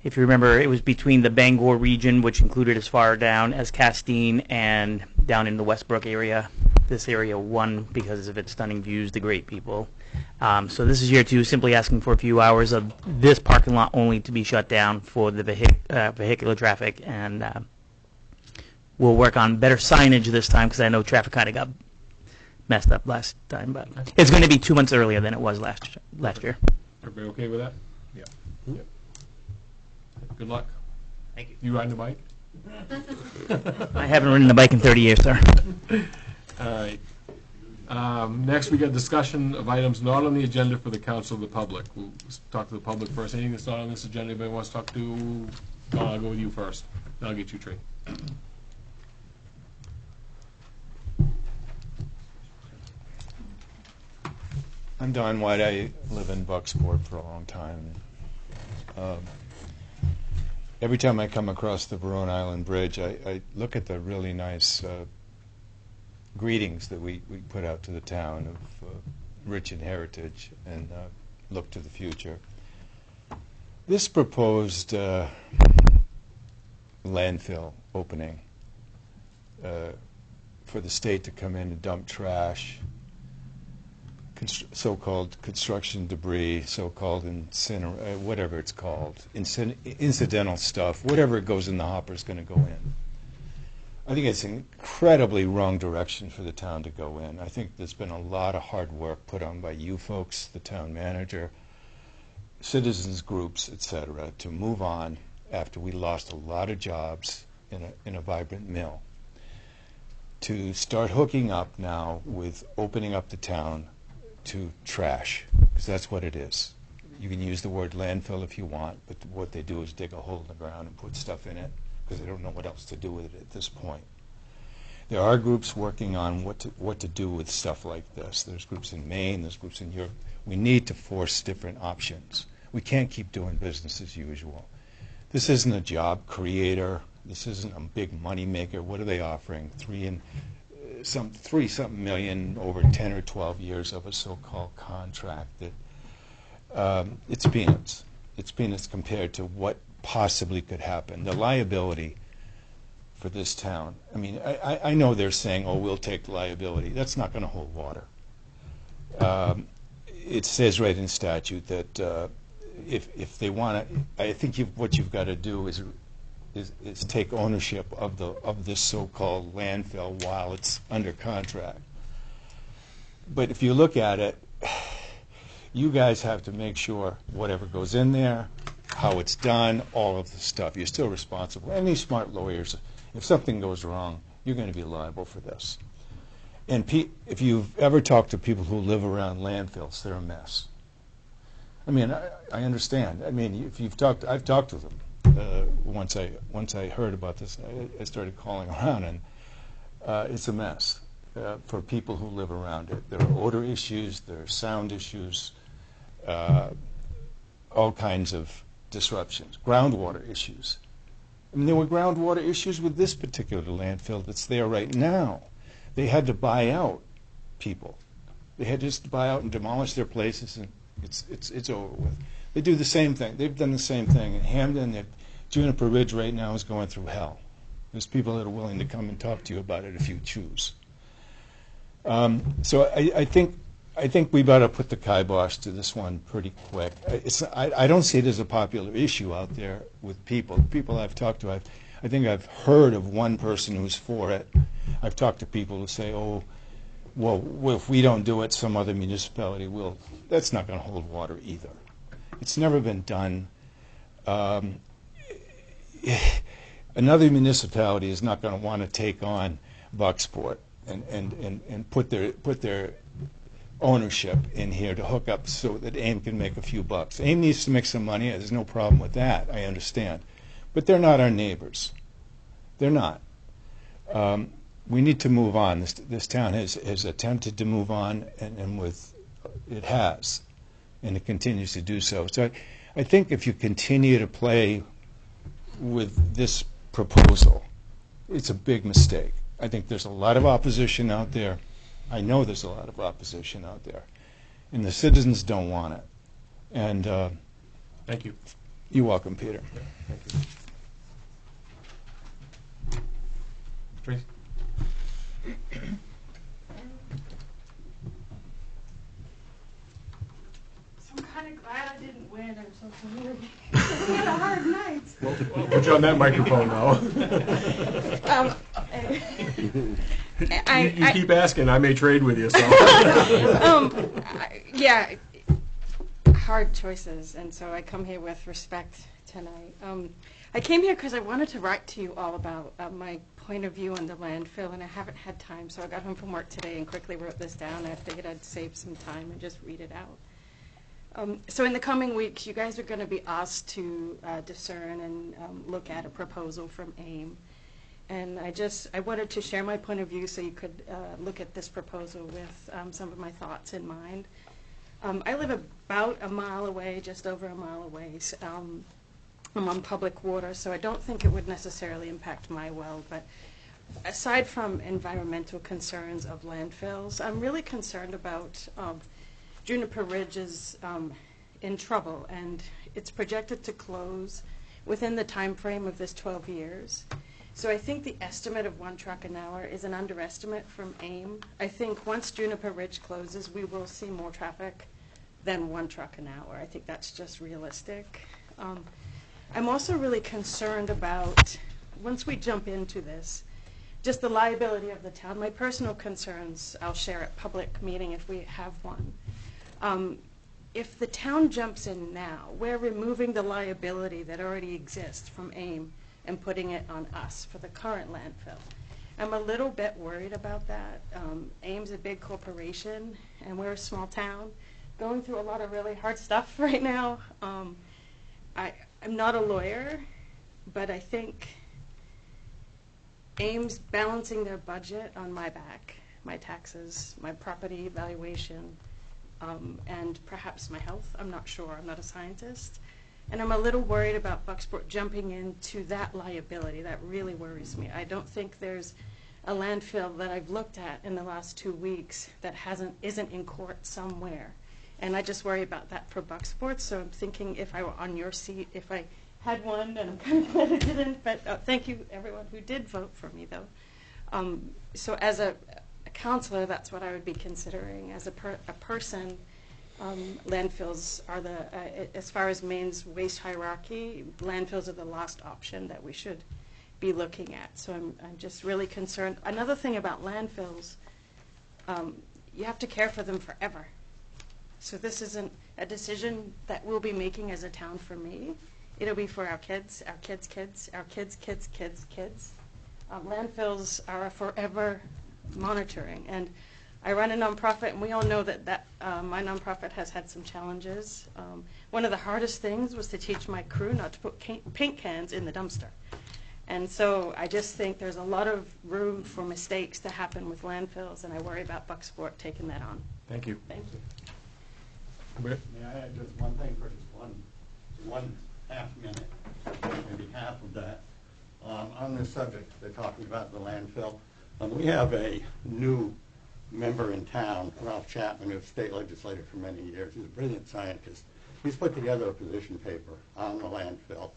If you remember, it was between the Bangor region, which included as far down as Castine and down in the Westbrook area. This area won because of its stunning views, the great people. So this is year 2, simply asking for a few hours of this parking lot only to be shut down for the vehicular traffic, and we'll work on better signage this time because I know traffic kind of got messed up last time, but it's going to be 2 months earlier than it was last year. Everybody okay with that? Yeah. Yep. Good luck. Thank you. You riding a bike? I haven't ridden the bike in 30 years, sir. All right. Next, we got discussion of items not on the agenda for the council of the public. We'll talk to the public first. Anything that's not on this agenda anybody wants to talk to? I'll go with you first. Then I'll get you, Trey. I'm Don White. I live in Bucksport for a long time. Every time I come across the Verone Island Bridge, I look at the really nice greetings that we put out to the town of rich in heritage and look to the future. This proposed landfill opening for the state to come in and dump trash, so-called construction debris, so-called whatever it's called, incidental stuff, whatever goes in the hopper is going to go in. I think it's an incredibly wrong direction for the town to go in. I think there's been a lot of hard work put on by you folks, the town manager, citizens groups, etc., to move on after we lost a lot of jobs in a vibrant mill. To start hooking up now with opening up the town to trash, because that's what it is. You can use the word landfill if you want, but what they do is dig a hole in the ground and put stuff in it because they don't know what else to do with it at this point. There are groups working on what to do with stuff like this. There's groups in Maine, there's groups in Europe. We need to force different options. We can't keep doing business as usual. This isn't a job creator. This isn't a big money maker. What are they offering? Three something million over 10 or 12 years of a so-called contract that it's peanuts. It's peanuts compared to what possibly could happen. The liability for this town, I mean, I know they're saying, oh, we'll take the liability. That's not going to hold water. It says right in statute that if they want to, I think what you've got to do is take ownership of this so-called landfill while it's under contract. But if you look at it, you guys have to make sure whatever goes in there, how it's done, all of the stuff. You're still responsible. Any smart lawyers, if something goes wrong, you're going to be liable for this. And if you've ever talked to people who live around landfills, they're a mess. I mean, I understand. I mean, I've talked to them. Once I heard about this, I started calling around, and it's a mess for people who live around it. There are odor issues, there are sound issues, all kinds of disruptions, groundwater issues. I mean, there were groundwater issues with this particular landfill that's there right now. They had to buy out people. They had just to buy out and demolish their places, and it's over with. They do the same thing. They've done the same thing. In Hamden, Juniper Ridge right now is going through hell. There's people that are willing to come and talk to you about it if you choose. So I think we've got to put the kibosh to this one pretty quick. I don't see it as a popular issue out there with people. The people I've talked to, I think I've heard of one person who's for it. I've talked to people who say, oh, well, if we don't do it, some other municipality will. That's not going to hold water either. It's never been done. Another municipality is not going to want to take on Bucksport and put their ownership in here to hook up so that AIM can make a few bucks. AIM needs to make some money. There's no problem with that. I understand. But they're not our neighbors. They're not. We need to move on. This town has attempted to move on, and it has, and it continues to do so. So I think if you continue to play with this proposal, it's a big mistake. I think there's a lot of opposition out there. I know there's a lot of opposition out there, and the citizens don't want it. And thank you. You're welcome, Peter. Yeah, thank you. Tracy? I'm kind of glad I didn't win or something. We had a hard night. We'll put you on that microphone now. You keep asking, I may trade with you. So. Yeah, hard choices, and so I come here with respect tonight. I came here because I wanted to write to you all about my point of view on the landfill, and I haven't had time, so I got home from work today and quickly wrote this down. I figured I'd save some time and just read it out. So in the coming weeks, you guys are going to be asked to discern and look at a proposal from AIM. And I wanted to share my point of view so you could look at this proposal with some of my thoughts in mind. I live about a mile away, just over a mile away. I'm on public water, so I don't think it would necessarily impact my well. But aside from environmental concerns of landfills, I'm really concerned about Juniper Ridge is in trouble, and it's projected to close within the time frame of this 12 years. So I think the estimate of 1 truck an hour is an underestimate from AIM. I think once Juniper Ridge closes, we will see more traffic than 1 truck an hour. I think that's just realistic. I'm also really concerned about, once we jump into this, just the liability of the town. My personal concerns I'll share at public meeting if we have one. If the town jumps in now, we're removing the liability that already exists from AIM and putting it on us for the current landfill. I'm a little bit worried about that. AIM's a big corporation, and we're a small town going through a lot of really hard stuff right now. I'm not a lawyer, but I think AIM's balancing their budget on my back, my taxes, my property valuation, and perhaps my health. I'm not sure. I'm not a scientist. And I'm a little worried about Bucksport jumping into that liability. That really worries me. I don't think there's a landfill that I've looked at in the last 2 weeks that isn't in court somewhere. And I just worry about that for Bucksport. So I'm thinking if I were on your seat, if I had one, and I'm kind of glad I didn't, but thank you everyone who did vote for me though. So as a counselor, that's what I would be considering. As a person, landfills are as far as Maine's waste hierarchy, landfills are the last option that we should be looking at. So I'm just really concerned. Another thing about landfills, you have to care for them forever. So this isn't a decision that we'll be making as a town for me. It'll be for our kids, our kids' kids, our kids' kids' kids' kids. Landfills are a forever monitoring. And I run a nonprofit, and we all know that my nonprofit has had some challenges. One of the hardest things was to teach my crew not to put paint cans in the dumpster. And so I just think there's a lot of room for mistakes to happen with landfills, and I worry about Bucksport taking that on. Thank you. Thank you. Britt? May I add just one thing for just one half minute, maybe half of that. On this subject, they're talking about the landfill. We have a new member in town, Ralph Chapman, who's state legislator for many years. He's a brilliant scientist. He's put together a position paper on the landfill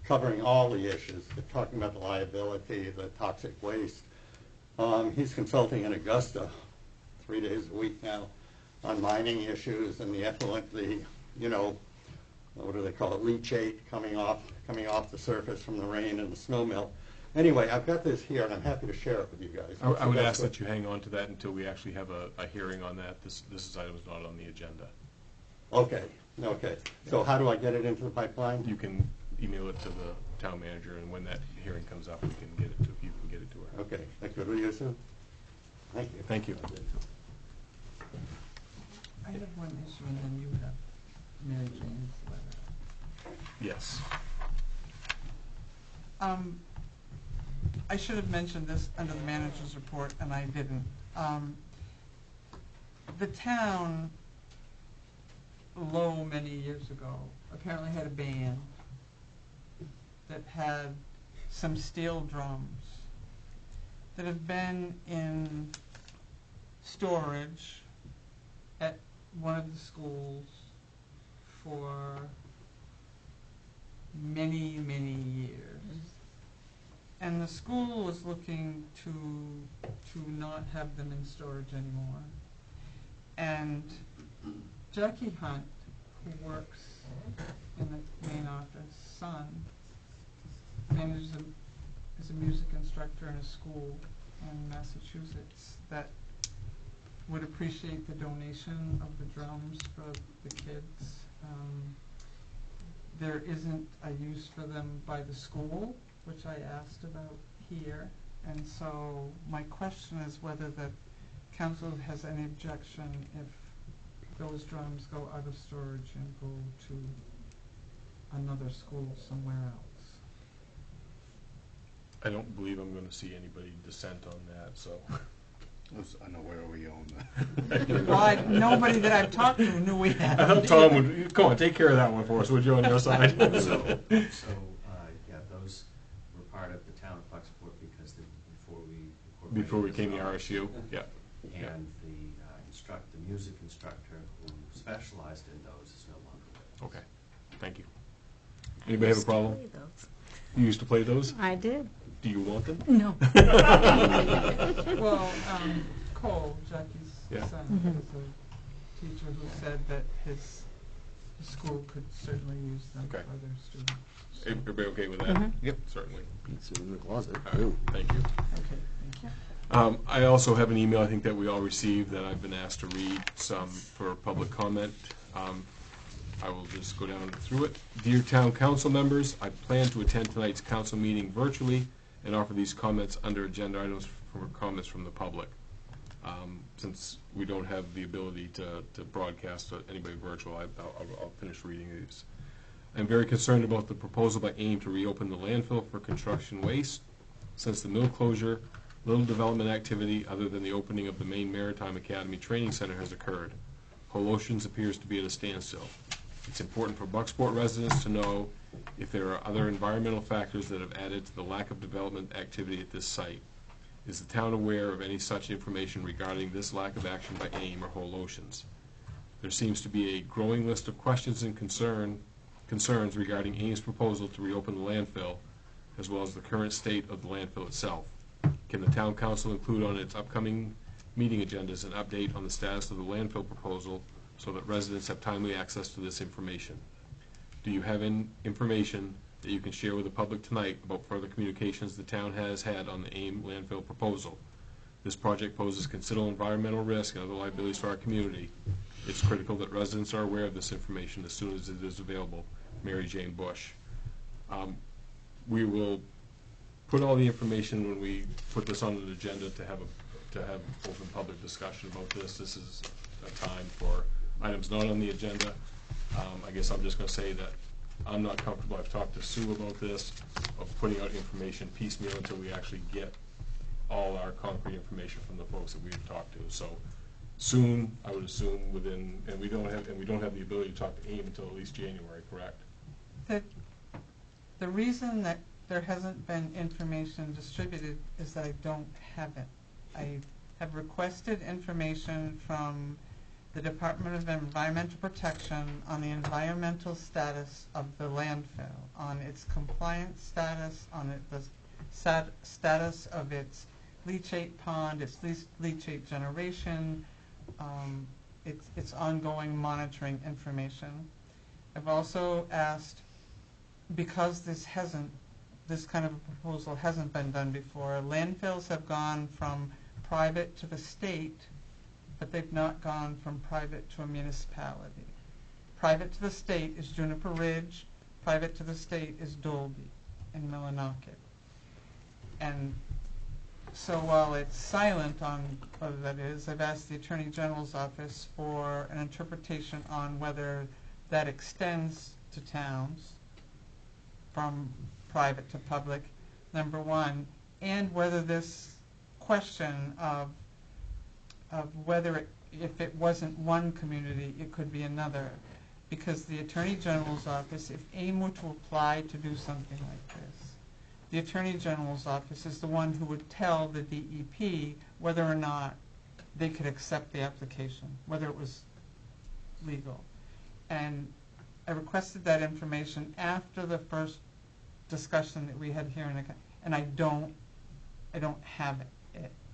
covering all the issues. They're talking about the liability, the toxic waste. He's consulting in Augusta 3 days a week now on mining issues and the effluent, what do they call it, leachate coming off the surface from the rain and the snow melt. Anyway, I've got this here, and I'm happy to share it with you guys. I would ask that you hang on to that until we actually have a hearing on that. This item is not on the agenda. Okay. So how do I get it into the pipeline? You can email it to the town manager, and when that hearing comes up, you can get it to her. Okay. That's good. Will you soon? Thank you. Thank you. I have one issue, and then you have Mary Jane's letter. Yes. I should have mentioned this under the manager's report, and I didn't. The town, many years ago, apparently had a band that had some steel drums that have been in storage at one of the schools for many, many years. And the school was looking to not have them in storage anymore. And Jackie Hunt, who works in the main office, son, manages is a music instructor in a school in Massachusetts that would appreciate the donation of the drums for the kids. there isn't a use for them by the school, which I asked about here. And so my question is whether the council has any objection if those drums go out of storage and go to another school somewhere else. I don't believe I'm going to see anybody dissent on that, so. I know where we own that. Well, nobody that I've talked to knew we had. I thought Tom would, come on, take care of that one for us, would you, on your side? Yeah, those were part of the town of Bucksport because before we became the RSU, yeah. And the music instructor who specialized in those is no longer with us. Okay, thank you. Anybody have a problem? You used to play those? I did. Do you want them? No. Well, Cole, Jackie's son, is a teacher who said that his school could certainly use them for their students. Everybody okay with that? Yep. Certainly. It's in the closet. Thank you. Okay, thank you. I also have an email I think that we all received that I've been asked to read some for public comment. I will just go down through it. Dear Town Council members, I plan to attend tonight's council meeting virtually and offer these comments under agenda items for comments from the public. Since we don't have the ability to broadcast to anybody virtual, I'll finish reading these. I'm very concerned about the proposal by AIM to reopen the landfill for construction waste. Since the mill closure, little development activity other than the opening of the Maine Maritime Academy Training Center has occurred. Whole Oceans appears to be at a standstill. It's important for Bucksport residents to know if there are other environmental factors that have added to the lack of development activity at this site. Is the town aware of any such information regarding this lack of action by AIM or Whole Oceans? There seems to be a growing list of questions and concerns regarding AIM's proposal to reopen the landfill, as well as the current state of the landfill itself. Can the town council include on its upcoming meeting agendas an update on the status of the landfill proposal so that residents have timely access to this information? Do you have any information that you can share with the public tonight about further communications the town has had on the AIM landfill proposal? This project poses considerable environmental risk and other liabilities for our community. It's critical that residents are aware of this information as soon as it is available. Mary Jane Bush. We will put all the information when we put this on an agenda to have open public discussion about this. This is a time for items not on the agenda. I guess I'm just going to say that I'm not comfortable. I've talked to Sue about this, of putting out information piecemeal until we actually get all our concrete information from the folks that we've talked to. So soon, I would assume within, and we don't have the ability to talk to AIM until at least January, correct? The reason that there hasn't been information distributed is that I don't have it. I have requested information from the Department of Environmental Protection on the environmental status of the landfill, on its compliance status, on the status of its leachate pond, its leachate generation, its ongoing monitoring information. I've also asked, because this kind of a proposal hasn't been done before, landfills have gone from private to the state, but they've not gone from private to a municipality. Private to the state is Juniper Ridge, private to the state is Dolby in Millinocket. And so while it's silent on whether that is, I've asked the Attorney General's office for an interpretation on whether that extends to towns from private to public, number one, and whether this question of whether if it wasn't one community, it could be another. Because the Attorney General's office, if AIM were to apply to do something like this, the Attorney General's office is the one who would tell the DEP whether or not they could accept the application, whether it was legal. And I requested that information after the first discussion that we had here, and I don't have it.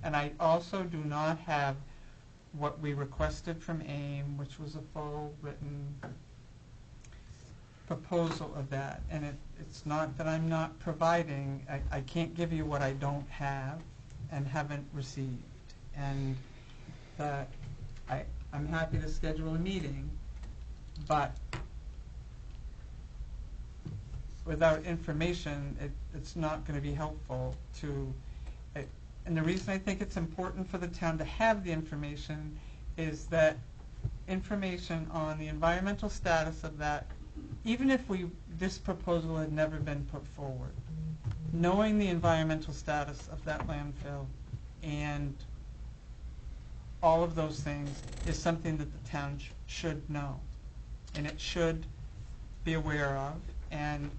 And I also do not have what we requested from AIM, which was a full written proposal of that. And it's not that I'm not providing. I can't give you what I don't have and haven't received. And I'm happy to schedule a meeting, but without information, it's not going to be helpful to it. And the reason I think it's important for the town to have the information is that information on the environmental status of that, even if this proposal had never been put forward, knowing the environmental status of that landfill and all of those things is something that the town should know, and it should be aware of. And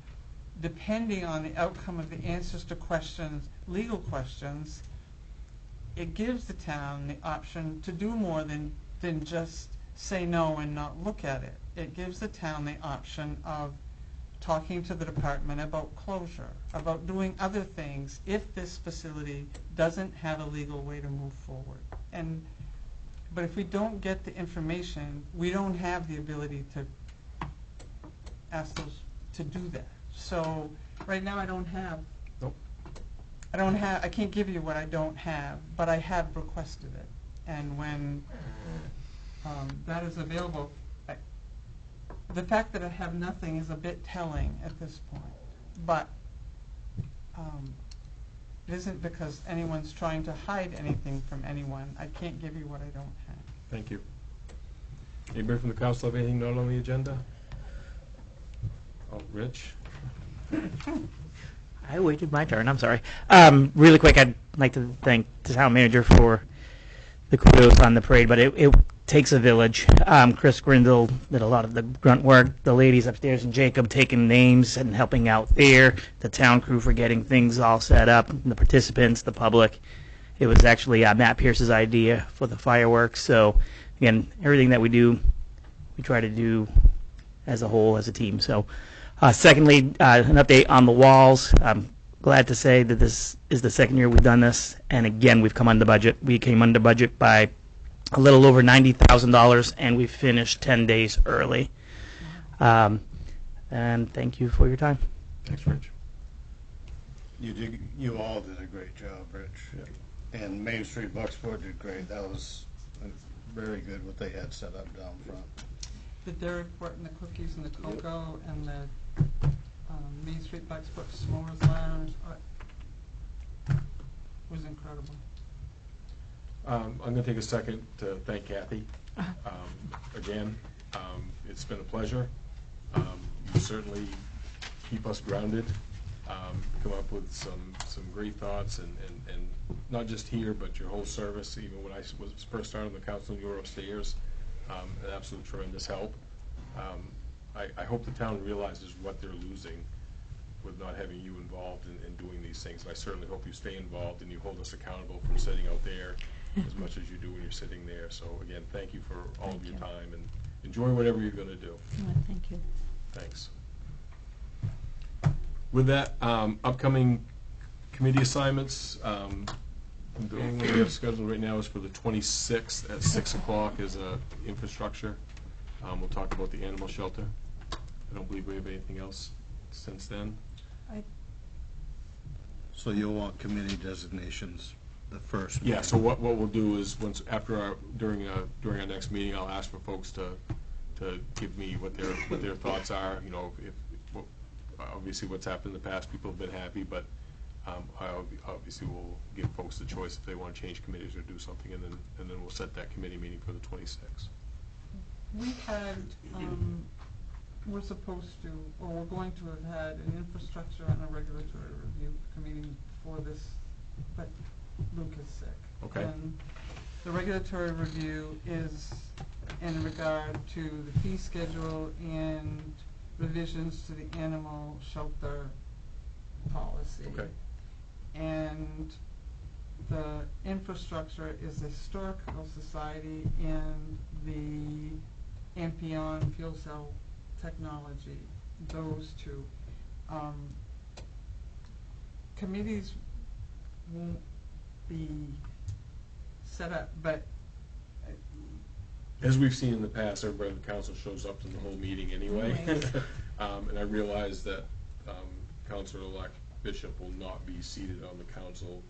depending on the outcome of the answers to questions, legal questions, it gives the town the option to do more than just say no and not look at it. It gives the town the option of talking to the department about closure, about doing other things if this facility doesn't have a legal way to move forward. But if we don't get the information, we don't have the ability to ask those to do that. So right now I don't have. Nope. I can't give you what I don't have, but I have requested it. And when that is available, the fact that I have nothing is a bit telling at this point. But it isn't because anyone's trying to hide anything from anyone. I can't give you what I don't have. Thank you. Anybody from the council have anything not on the agenda? Oh, Rich? I waited my turn. I'm sorry. Really quick, I'd like to thank the town manager for the kudos on the parade, but it takes a village. Chris Grindle did a lot of the grunt work. The ladies upstairs and Jacob taking names and helping out there. The town crew for getting things all set up. The participants, the public. It was actually Matt Pierce's idea for the fireworks. So again, everything that we do, we try to do as a whole, as a team. So. Secondly, an update on the walls. I'm glad to say that this is the second year we've done this, and again, we've come under budget. We came under budget by a little over $90,000, and we finished 10 days early. And thank you for your time. Thanks, Rich. You all did a great job, Rich. Yeah. And Main Street Bucksport did great. That was very good what they had set up down front. The dairy port and the cookies and the cocoa and the Main Street Bucksport S'mores Lounge was incredible. I'm going to take a second to thank Kathy. Again, it's been a pleasure. You certainly keep us grounded, come up with some great thoughts, and not just here, but your whole service. Even when I was first started on the council, you were upstairs. An absolute tremendous help. I hope the town realizes what they're losing with not having you involved in doing these things. And I certainly hope you stay involved and you hold us accountable for sitting out there as much as you do when you're sitting there. So again, thank you for all of your time, and enjoy whatever you're going to do. Thank you. Thanks. With that, upcoming committee assignments. The only one we have scheduled right now is for the 26th at 6 o'clock is infrastructure. We'll talk about the animal shelter. I don't believe we have anything else since then. So you'll want committee designations the first meeting? Yeah, so what we'll do is during our next meeting, I'll ask for folks to give me what their thoughts are. You know, obviously what's happened in the past, people have been happy, but I obviously will give folks the choice if they want to change committees or do something, and then we'll set that committee meeting for the 26th. We had, we're supposed to, or we're going to have had an infrastructure and a regulatory review committee for this, but Luke is sick. Okay. And the regulatory review is in regard to the fee schedule and revisions to the animal shelter policy. Okay. And the infrastructure is the Historical Society and the Ampion fuel cell technology, those two. Committees won't be set up, but as we've seen in the past, everybody in the council shows up to the whole meeting anyway. And I realize that Councilor-elect Bishop will not be seated on the council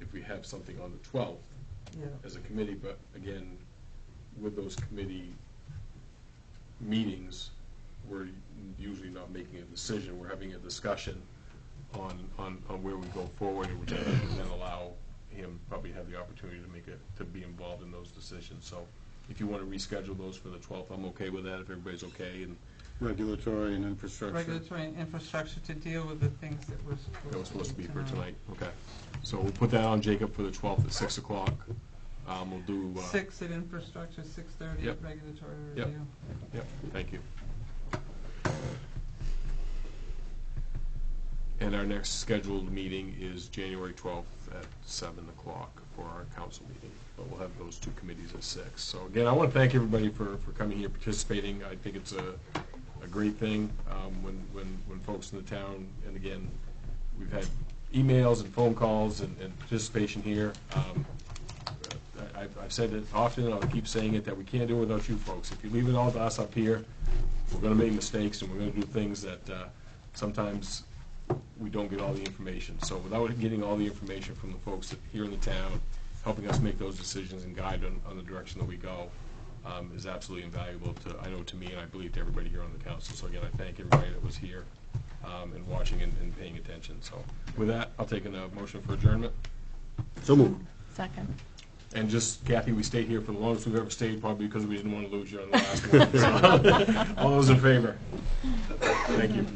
if we have something on the 12th as a committee, but again, with those committee meetings, we're usually not making decision. We're having a discussion on where we go forward, which I think will then allow him probably have the opportunity to be involved in those decisions. So if you want to reschedule those for the 12th, I'm okay with that, if everybody's okay. And Regulatory and infrastructure. Regulatory and infrastructure to deal with the things that were supposed to be for tonight. Okay. So we'll put that on, Jacob, for the 12th at 6 o'clock. We'll do... 6 at infrastructure, 6:30 Yep. at regulatory Yep. review. Yep, thank you. And our next scheduled meeting is January 12th at 7 o'clock for our council meeting. But we'll have those two committees at 6. So again, I want to thank everybody for coming here, participating. I think it's a great thing when folks in the town, and again, we've had emails and phone calls and participation here. I've said it often, and I'll keep saying it, that we can't do it without you folks. If you leave it all to us up here, we're going to make mistakes, and we're going to do things that sometimes we don't get all the information. So without getting all the information from the folks here in the town, helping us make those decisions and guide on the direction that we go, is absolutely invaluable to me, and I believe to everybody here on the council. So again, I thank everybody that was here and watching and paying attention. So with that, I'll take a motion for adjournment. So moved. Second. And just, Kathy, we stayed here for the longest we've ever stayed, probably because we didn't want to lose you on the last one. So, all those in favor? Thank you.